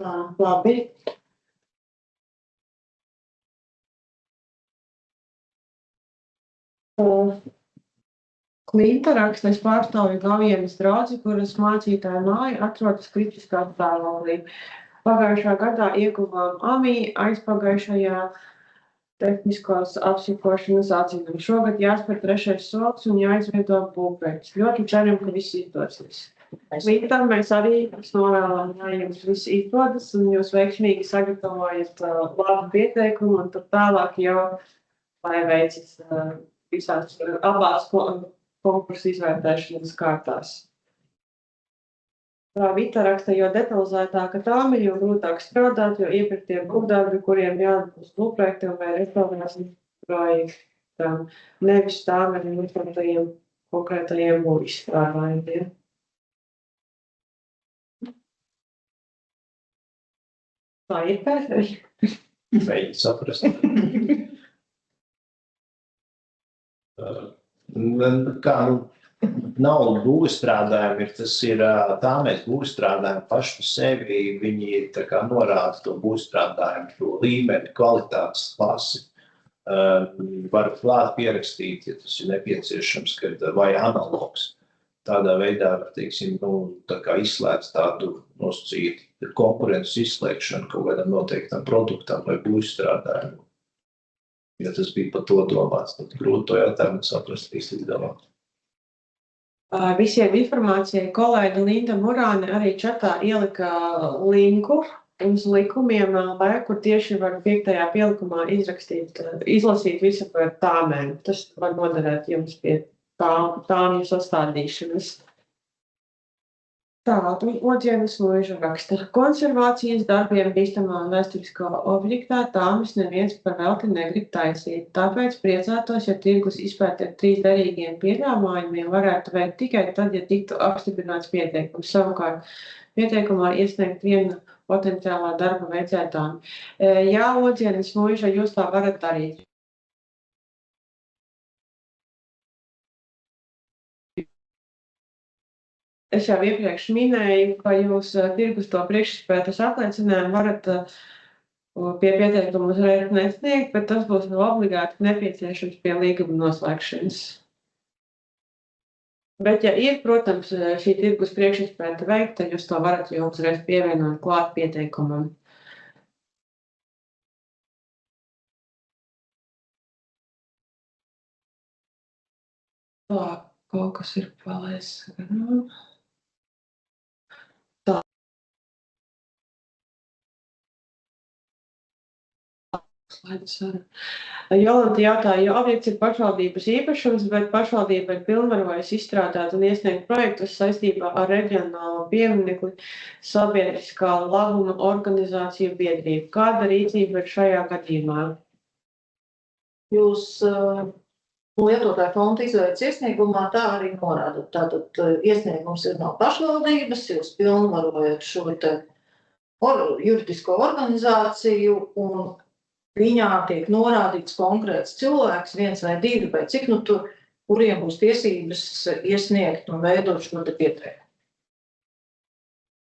Labi. Klinta raksta, es pārstāvu Gaujienas draudzi, kuras mācītāja māja atrodas kritiskā stāvoklī. Pagājušā gadā ieguvām AMI, aizpagājušajā tehniskās apsīkošanas atzinumu. Šogad jāspēr 3. solis un jāizveido būvprojekts. Ļoti ceram, ka viss izdosies. Klintam mēs arī novēlam, lai jums viss izdodas un jūs veiksmīgi sagatavojat labu pieteikumu un tad tālāk jau lai veicis visās abās konkursu izvērtēšanas kārtās. Vita raksta, jo detalizētāka tām ir, jo grūtāk strādāt, jo iepirktie būvdarbi, kuriem jāatbilst būvprojektam vai restaurācijas projektam, nevis tām ar noteiktajiem konkrētajiem būvizstrādājumiem. Tā ir pēdējā. Mēģināt saprast. Nav būvstrādājumi, tas ir tā mēs būvstrādājumi paši par sevi, viņi tā kā norāda to būvstrādājumu, to līmeni, kvalitātes klasi. Var klāt pierakstīt, ja tas ir nepieciešams, vai analogs. Tādā veidā, teiksim, tā kā izslēdz tādu nosacītu konkurences izslēgšanu kaut kādam noteiktam produktam vai būvstrādājumu. Ja tas bija par to domāts, tad grūti to jautājumu saprast līdzdalāk. Visiem informācijai kolēģi Linda Murāne arī čatā ielika linku uz likumiem, kur tieši var 5. pielikumā izlasīt visu par tāmēm. Tas var noderēt jums pie tāmju sastādīšanas. Tādu Oģienas Mūža raksta. Konservācijas darbiem bīstamā un vēsturiskā objektā tāmis neviens par velti negrib taisīt. Tāpēc priecātos, ja tirgus izpēti ar 3 derīgiem piedāvājumiem varētu veikt tikai tad, ja tiktu apstiprināts pieteikums. Savukārt pieteikumā iesniegt viena potenciālā darba veicētām. Jā, Oģienas Mūža, jūs tā varat darīt. Es jau iepriekš minēju, ka jūs tirgus to priekšspētes apliecinājumu varat pie pieteikuma uzreiz nesniegt, bet tas būs obligāti nepieciešams pie līguma noslēgšanas. Bet, ja ir, protams, šī tirgus priekšspēta veikta, tad jūs to varat jau uzreiz pievienot klāt pieteikumam. Tā, kaut kas ir palaists. Jolanta jautāja, jo objekts ir pašvaldības īpašums, bet pašvaldība ir pilnvarojusi izstrādāt un iesniegt projektus saistībā ar reģionālo pieminekli sabiedriskā labuma organizāciju biedrību. Kāda rīcība ir šajā gadījumā? Jūs lietotāju fonda izveidas iesniegumā tā arī norādat. Tātad iesniegums ir no pašvaldības, jūs pilnvarojat šo te juridisko organizāciju un viņā tiek norādīts konkrēts cilvēks, 1 vai 2, vai cik tur, kuriem būs tiesības iesniegt un veidot šo te pieteikumu.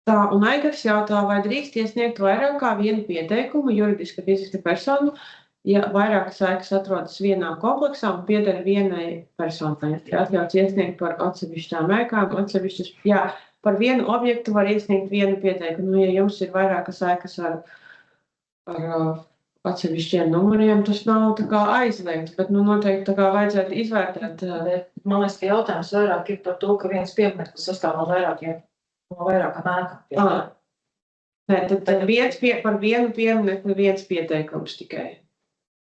Tā, un Aigars jautā, vai drīkst iesniegt vairāk kā vienu pieteikumu juridiska fiziska persona, ja vairākas ēkas atrodas vienā kompleksā un pieder vienai personai. Atļauts iesniegt par atsevišķām ēkām, par vienu objektu var iesniegt vienu pieteikumu. Ja jums ir vairākas ēkas ar atsevišķiem numuriem, tas nav tā kā aizliegts, bet noteikti tā kā vajadzētu izvērtēt. Man liekas, ka jautājums vairāk ir par to, ka viens piemineklis sastāv no vairākām ēkām. Nē, tad par vienu pieminekli viens pieteikums tikai.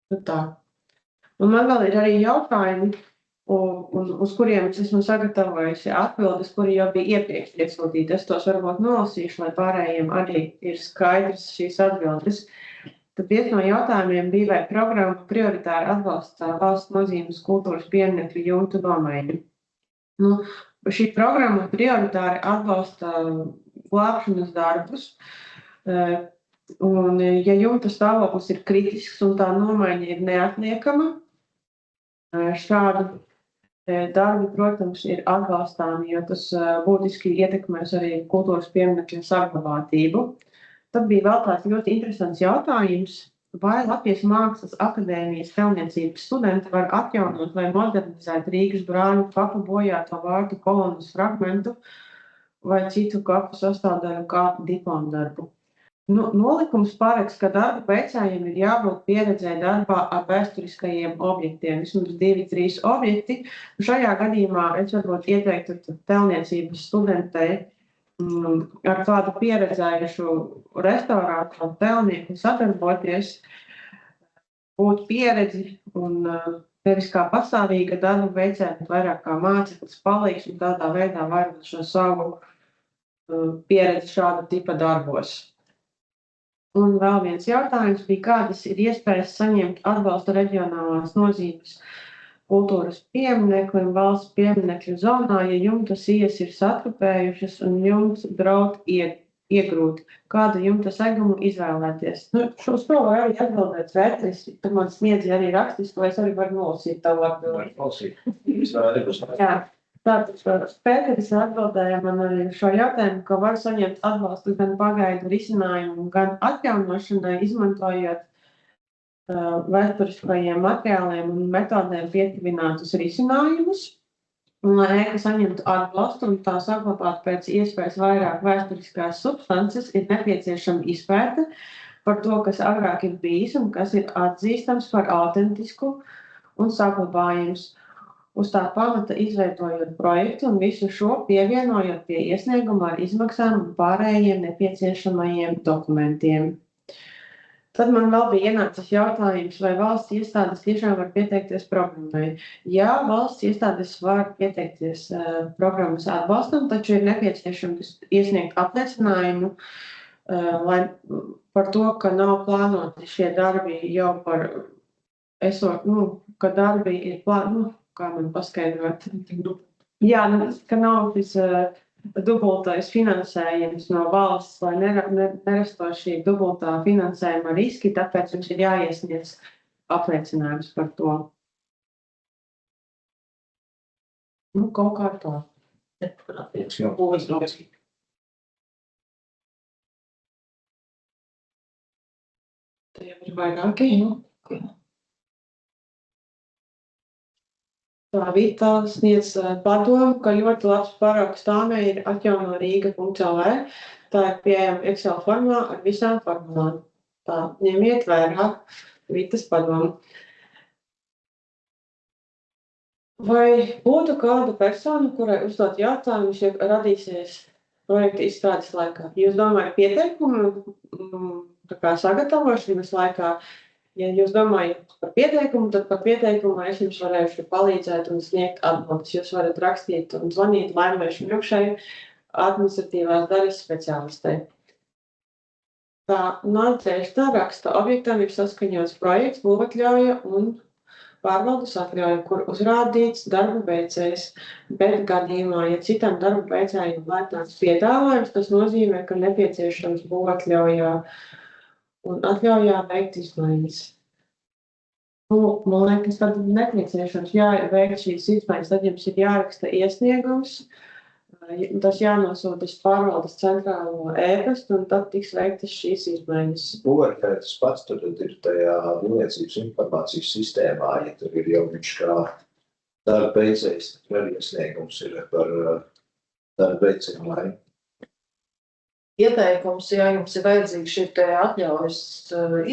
Tad tā. Un man vēl ir arī jautājumi, un uz kuriem es esmu sagatavojusi atbildes, kuri jau bija iepriekš iesūtīti. Es tos varbūt nolasīšu, lai pārējiem arī ir skaidrs šīs atbildes. Tad viens no jautājumiem bija, vai programma prioritāri atbalsta valsts nozīmes kultūras pieminekļu jumtu domaiņu. Šī programma prioritāri atbalsta glābšanas darbus, un ja jumta stāvoklis ir kritisks un tā nomaiņa ir neatliekama, šādu darbu, protams, ir atbalstāmi, jo tas būtiski ietekmēs arī kultūras pieminekļu saglabātību. Tad bija vēl tāds ļoti interesants jautājums, vai Latvijas Mākslas akadēmijas tēlniecības studenti var atjaunot vai modernizēt Rīgas Brāļu kapu bojāto vārtu kolonas fragmentu vai citu kapu sastāvdaļu kā diplomdarbu. Nolikums paredz, ka darba veicējiem ir jābūt pieredzē darbā ar vēsturiskajiem objektiem, vismaz 2-3 objekti. Šajā gadījumā es varbūt ieteiktu tēlniecības studentei ar kādu pieredzējušu restaurātoru tēlnieku sadarboties, būt pieredzi un nevis kā pastāvīga darba veicēja, bet vairāk kā māceklis palīgs un tādā veidā vairot šo savu pieredzi šāda tipa darbos. Un vēl viens jautājums bija, kādas ir iespējas saņemt atbalstu reģionālās nozīmes kultūras pieminekļu un valsts pieminekļu zonā, ja jumta sijas ir satrupējušas un jumts draud iegrūt. Kādu jumta segumu izvēlēties? Uz to var arī atbildēt Pēteris, tad man sniedzi arī rakstiski, vai es arī varu nolasīt tavu atbildi. Jā. Tātad Pēteris atbildēja man arī šo jautājumu, ka var saņemt atbalstu gan pagaidu risinājumu, gan atjaunošanai, izmantojot vēsturiskajiem materiāliem un metodēm pietuvinātus risinājumus. Un, lai ēka saņemtu atbalstu un tā saglabātu pēc iespējas vairāk vēsturiskās substances, ir nepieciešama izpēte par to, kas agrāk ir bijis un kas ir atzīstams par autentisku un saglabājums. Uz tā pamata izveidojot projektu un visu šo pievienojot pie iesnieguma ar izmaksām un pārējiem nepieciešamajiem dokumentiem. Tad man vēl bija ienācis jautājums, vai valsts iestādes tiešām var pieteikties programmai. Jā, valsts iestādes var pieteikties programmas atbalstam, taču ir nepieciešams iesniegt apliecinājumu par to, ka nav plānoti šie darbi jau par esot, ka darbi ir plānoti. Kā man paskaidrot? Jā, ka nav šis dubultais finansējums no valsts, lai nerasto šī dubultā finansējuma riski, tāpēc mums ir jāiesniedz apliecinājums par to. Kaut kā tā. Tie ir vairāki, Tā Vita sniedz padomu, ka ļoti labs paraugs tāmē ir atjauno Rīga.lv. Tā ir pieejama Excel formā ar visām formulām. Tā ņemiet vērā Vitas padomu. Vai būtu kāda persona, kurai uzdot jautājumus, ja radīsies projekta izstrādes laikā? Jūs domājat pieteikumu sagatavošanas laikā? Ja jūs domājat par pieteikumu, tad par pieteikumu es jums varēšu palīdzēt un sniegt atbildes. Jūs varat rakstīt un zvanīt Laimai Šmjukšai, administratīvās daļas speciālistei. Tā nācēšana raksta objektam ir saskaņots projekts, būvatļauja un pārvaldes atļauja, kur uzrādīts darba veicējs. Bet gadījumā, ja citam darba veicējiem lētāks piedāvājums, tas nozīmē, ka nepieciešams būvatļaujā un atļaujā veikt izmaiņas. Man liekas, tad nepieciešams veikt šīs izmaiņas, tad jums ir jāraksta iesniegums, tas jānosūta uz pārvaldes centrālo e-pastu, un tad tiks veiktas šīs izmaiņas. Būvērtētas pats tad ir tajā būvniecības informācijas sistēmā, ja tur ir jau viņš kā darba veicējs, tad arī iesniegums ir par darba veicēju laiku. ieteikums, ja jums ir vajadzīgs šī te atļaujas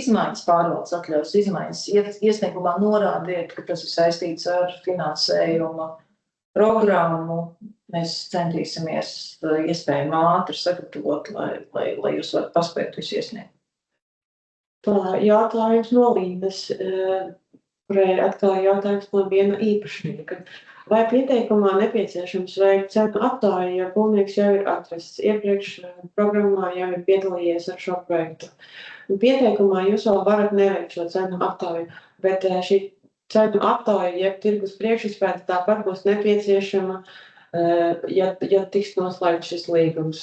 izmaiņas, pārvaldes atļaujas izmaiņas, iesniegumā norādiet, ka tas ir saistīts ar finansējuma programmu. Mēs centīsimies iespējami ātri sagatavot, lai jūs varat paspēt visu iesniegt. Tā jautājums no Līdas, kurai atkal jautājums no viena īpašnieka. Vai pieteikumā nepieciešams veikt cenu aptāju, ja būvnieks jau ir atrasts? Iepriekš programmā jau ir piedalījies ar šo projektu. Pieteikumā jūs vēl varat neveikt šo cenu aptāju, bet šī cenu aptāja, jeb tirgus priekšizpēta tāpat būs nepieciešama, ja tiks noslēgts šis līgums,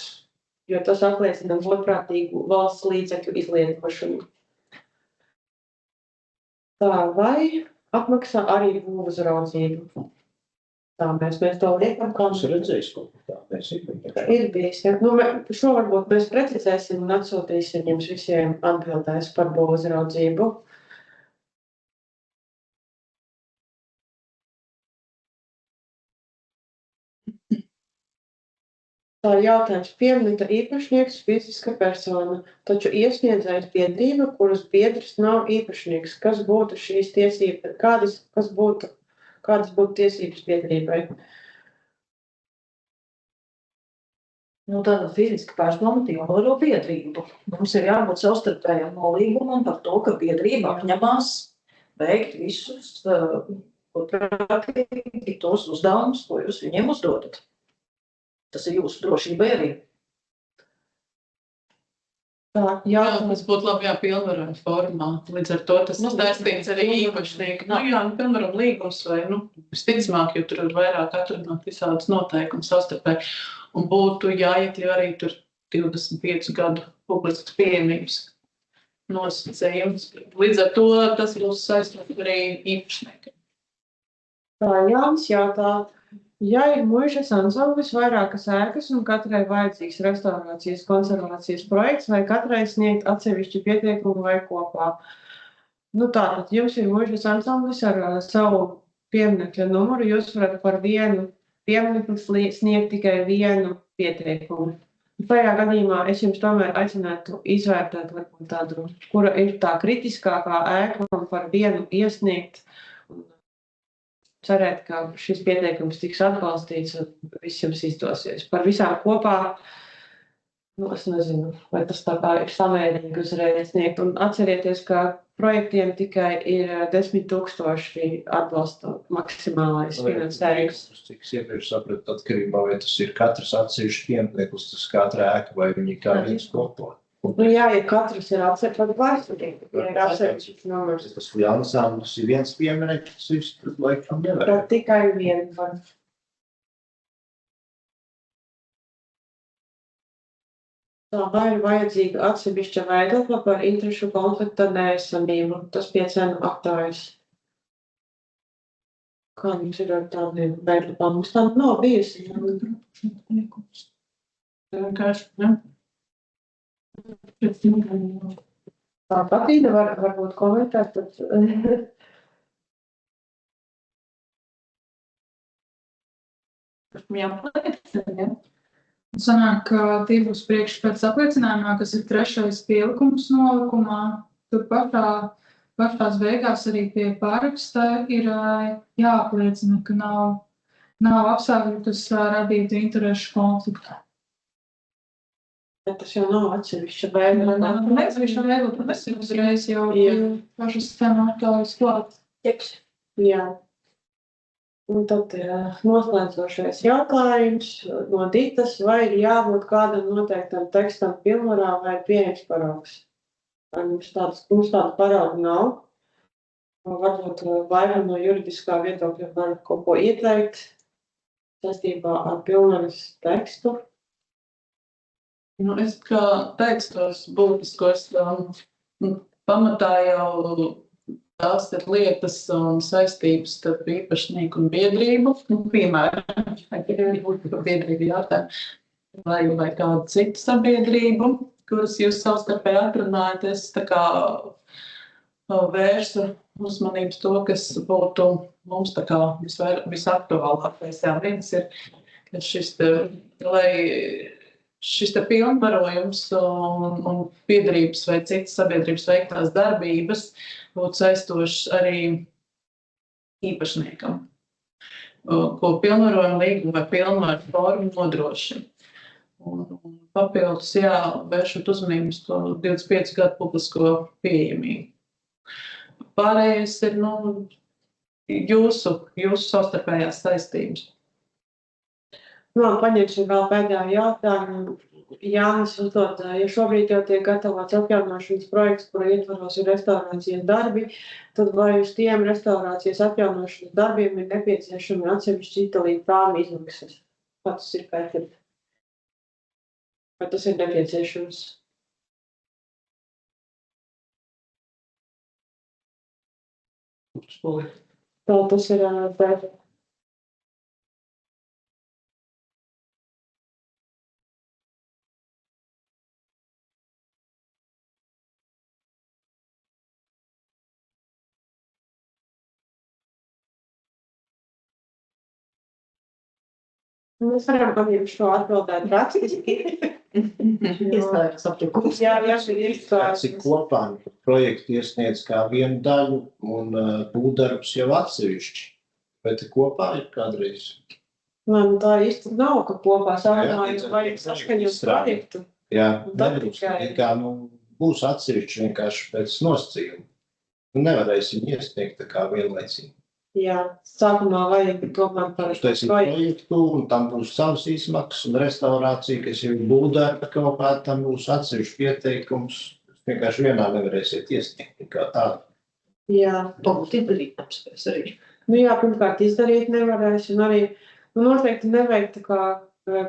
jo tas apliecina godprātīgu valsts līdzekļu izlietošanu. Tā, vai apmaksā arī būvuzraudzību? Tā, mēs to liekam, kā Mums ir redzējis kaut kā tā, ir bijis. Ja? Nu, šo varbūt mēs precizēsim un atsūtīsim jums visiem atbildēs par būvuzraudzību. Tā jautājums piemēta īpašnieks fiziska persona, taču iesniedzējs biedrība, kuras biedrs nav īpašnieks. Kas būtu šīs tiesības, kādas būtu tiesības biedrībai? Nu, tāda fiziska persona piemēro biedrību. Mums ir jābūt savstarpējam nolīgumam par to, ka biedrība apņemās veikt visus godprātīgi tos uzdevumus, ko jūs viņiem uzdodat. Tas ir jūsu drošība arī. Tā, Jā, tas būtu labi jāpilnvarojuma formā. Līdz ar to tas saistīts arī īpašnieki. Pilnvarojuma līgums vai, visticamāk, jo tur ir vairāk atrunāt visādas noteikumus savstarpēji. Un būtu jāiekļauj arī tur 25 gadu publiskas pieejamības nosacījums. Līdz ar to tas būs saistīts arī īpašniekiem. Tā, Jānis jautā. Ja ir muižas ansamblis vairākas ēkas un katrai vajadzīgs restaurācijas konservācijas projekts, vai katrai sniegt atsevišķi pieteikumu vai kopā? Tātad jums ir muižas ansamblis ar savu pieminekļa numuru, jūs varat par vienu pieminekli sniegt tikai vienu pieteikumu. Tajā gadījumā es jums tomēr aicinātu izvērtēt varbūt tādu, kura ir tā kritiskākā ēka un par vienu iesniegt. Cerēt, ka šis pieteikums tiks atbalstīts un viss jums izdosies. Par visām kopā, es nezinu, vai tas tā kā ir samērīgi uzreiz sniegt. Un atcerieties, ka projektiem tikai ir 10 000 atbalsta maksimālais finansējums. Cik es iepriekš sapratu, atkarībā, vai tas ir katrs atsevišķi piemineklis, tas katra ēka, vai viņi kā viens kopā. Jā, ja katrs ir atsevišķi, ir atsevišķi numurs. Tas ansamblis ir viens piemineklis, viss laikam nevar. Tad tikai viens var. Tā, vai ir vajadzīga atsevišķa veidokla par interešu konflikta neesamību? Tas pie cenu aptājas. Kā jums ir ar tādiem veidoklām? Mums tāda nav bijusi. Vienkārši, ne? Tā Patīna varbūt komentēt, tad Sanāk, ka tirgus priekšpēc apliecinājumā, kas ir 3. pielikums nolikumā, tur pašās beigās arī pie paraksta ir jāapliecina, ka nav apstākļu, kas radītu interešu konfliktu. Bet tas jau nav atsevišķa veidokla. Atsevišķa veidokla, tas ir uzreiz jau pašas cenu aptājas klāt. Jā. Un tad noslēdzošais jautājums no Ditas, vai ir jābūt kādam noteiktam tekstam pilnvarā vai pieejams paraugs? Mums tāda parauga nav. Varbūt vairāk no juridiskā viedokļa var kaut ko ieteikt saistībā ar pilnvaras tekstu. Es kā tekstos būtiskos pamatā jau tās ir lietas un saistības starp īpašnieku un biedrību. Piemēram, biedrību jautājumu vai kādu citu sabiedrību, kuras jūs savstarpēji atrunājat. Es tā kā vērsu uzmanības to, kas būtu mums tā kā visaktuālākais. Jā, viens ir, ka lai šis te pilnvarojums un piederības vai citas sabiedrības veiktās darbības būtu saistošs arī īpašniekam, ko pilnvarojuma līguma vai pilnvaru forma nodrošina. Un papildus, vēršot uzmanību uz to 25 gadu publisko pieejamību. Pārējais ir, jūsu savstarpējās saistības. Man paņemšu vēl pēdējā jautājumu. Jānis uzdod, ja šobrīd jau tiek gatavots atjaunošanas projekts, kura ietvaros ir restaurācijas darbi, tad vai uz tiem restaurācijas atjaunošanas darbiem ir nepieciešami atsevišķi izdalīt prāmi izmaksas? Kā tas ir pētīt? Vai tas ir nepieciešams? Tā tas ir pētīt. Mēs varam paņemt šo atbildēt rakstiski. Iestājas aptikums. Jā, ir Cik kopā projektu iesniedz kā vienu daļu un būvdarbs jau atsevišķi. Vai te kopā ir kādreiz? Man tā īsti nav, ka kopā sārunājums vajag saskaņot projektu. Jā, nebūs. Būs atsevišķi vienkārši pēc nosacījuma. Nevarēsim iesniegt tā kā vienlaicīgi. Jā, sākumā vajag tomēr par Uztaisīt projektu, un tam būs savas izmaksas, un restaurācija, kas ir būvdarba kaut kā, tam būs atsevišķi pieteikums. Vienkārši vienā nevarēsiet iesniegt kā tādu. Jā. Pabūt izdarīt apspēs arī. Jā, pirmkārt izdarīt nevarēs, un arī noteikti nevajag tā kā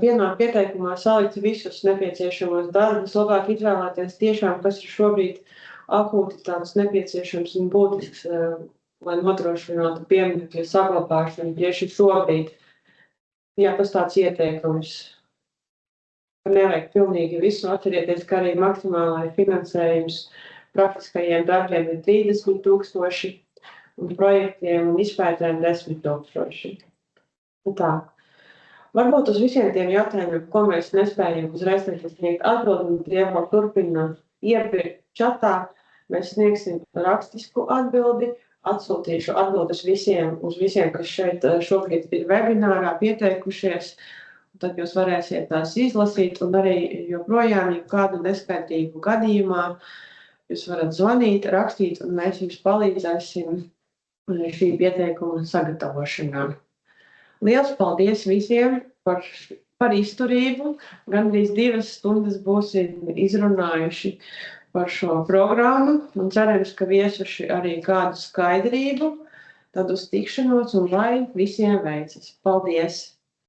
vienā pieteikumā salikt visus nepieciešamos darbus. Labāk izvēlēties tiešām, kas ir šobrīd akūti tāds nepieciešams un būtisks, lai nodrošinātu pieminekļu saglabāšanu tieši šobrīd. Jā, tas tāds ieteikums. Nevajag pilnīgi visu, atcerieties, ka arī maksimālai finansējums praktiskajiem darbiem ir 30,000 un projektiem un izpētēm 10,000. Tā. Varbūt uz visiem tiem jautājumiem, ko mēs nespējam uzreiz sniegt atbildi, un tie vēl turpina iepirkt čatā, mēs sniegsim rakstisku atbildi. Atsūtīšu atbildes uz visiem, kas šeit šobrīd ir webinārā pieteikušies. Tad jūs varēsiet tās izlasīt, un arī joprojām, ja kādu neskaidrību gadījumā, jūs varat zvanīt, rakstīt, un mēs jums palīdzēsim šī pieteikuma sagatavošanā. Liels paldies visiem par izturību. Gandrīz 2 stundas būsim izrunājuši par šo programmu, un cerams, ka viesuši arī kādu skaidrību, tad uz tikšanos, un lai visiem veicas. Paldies!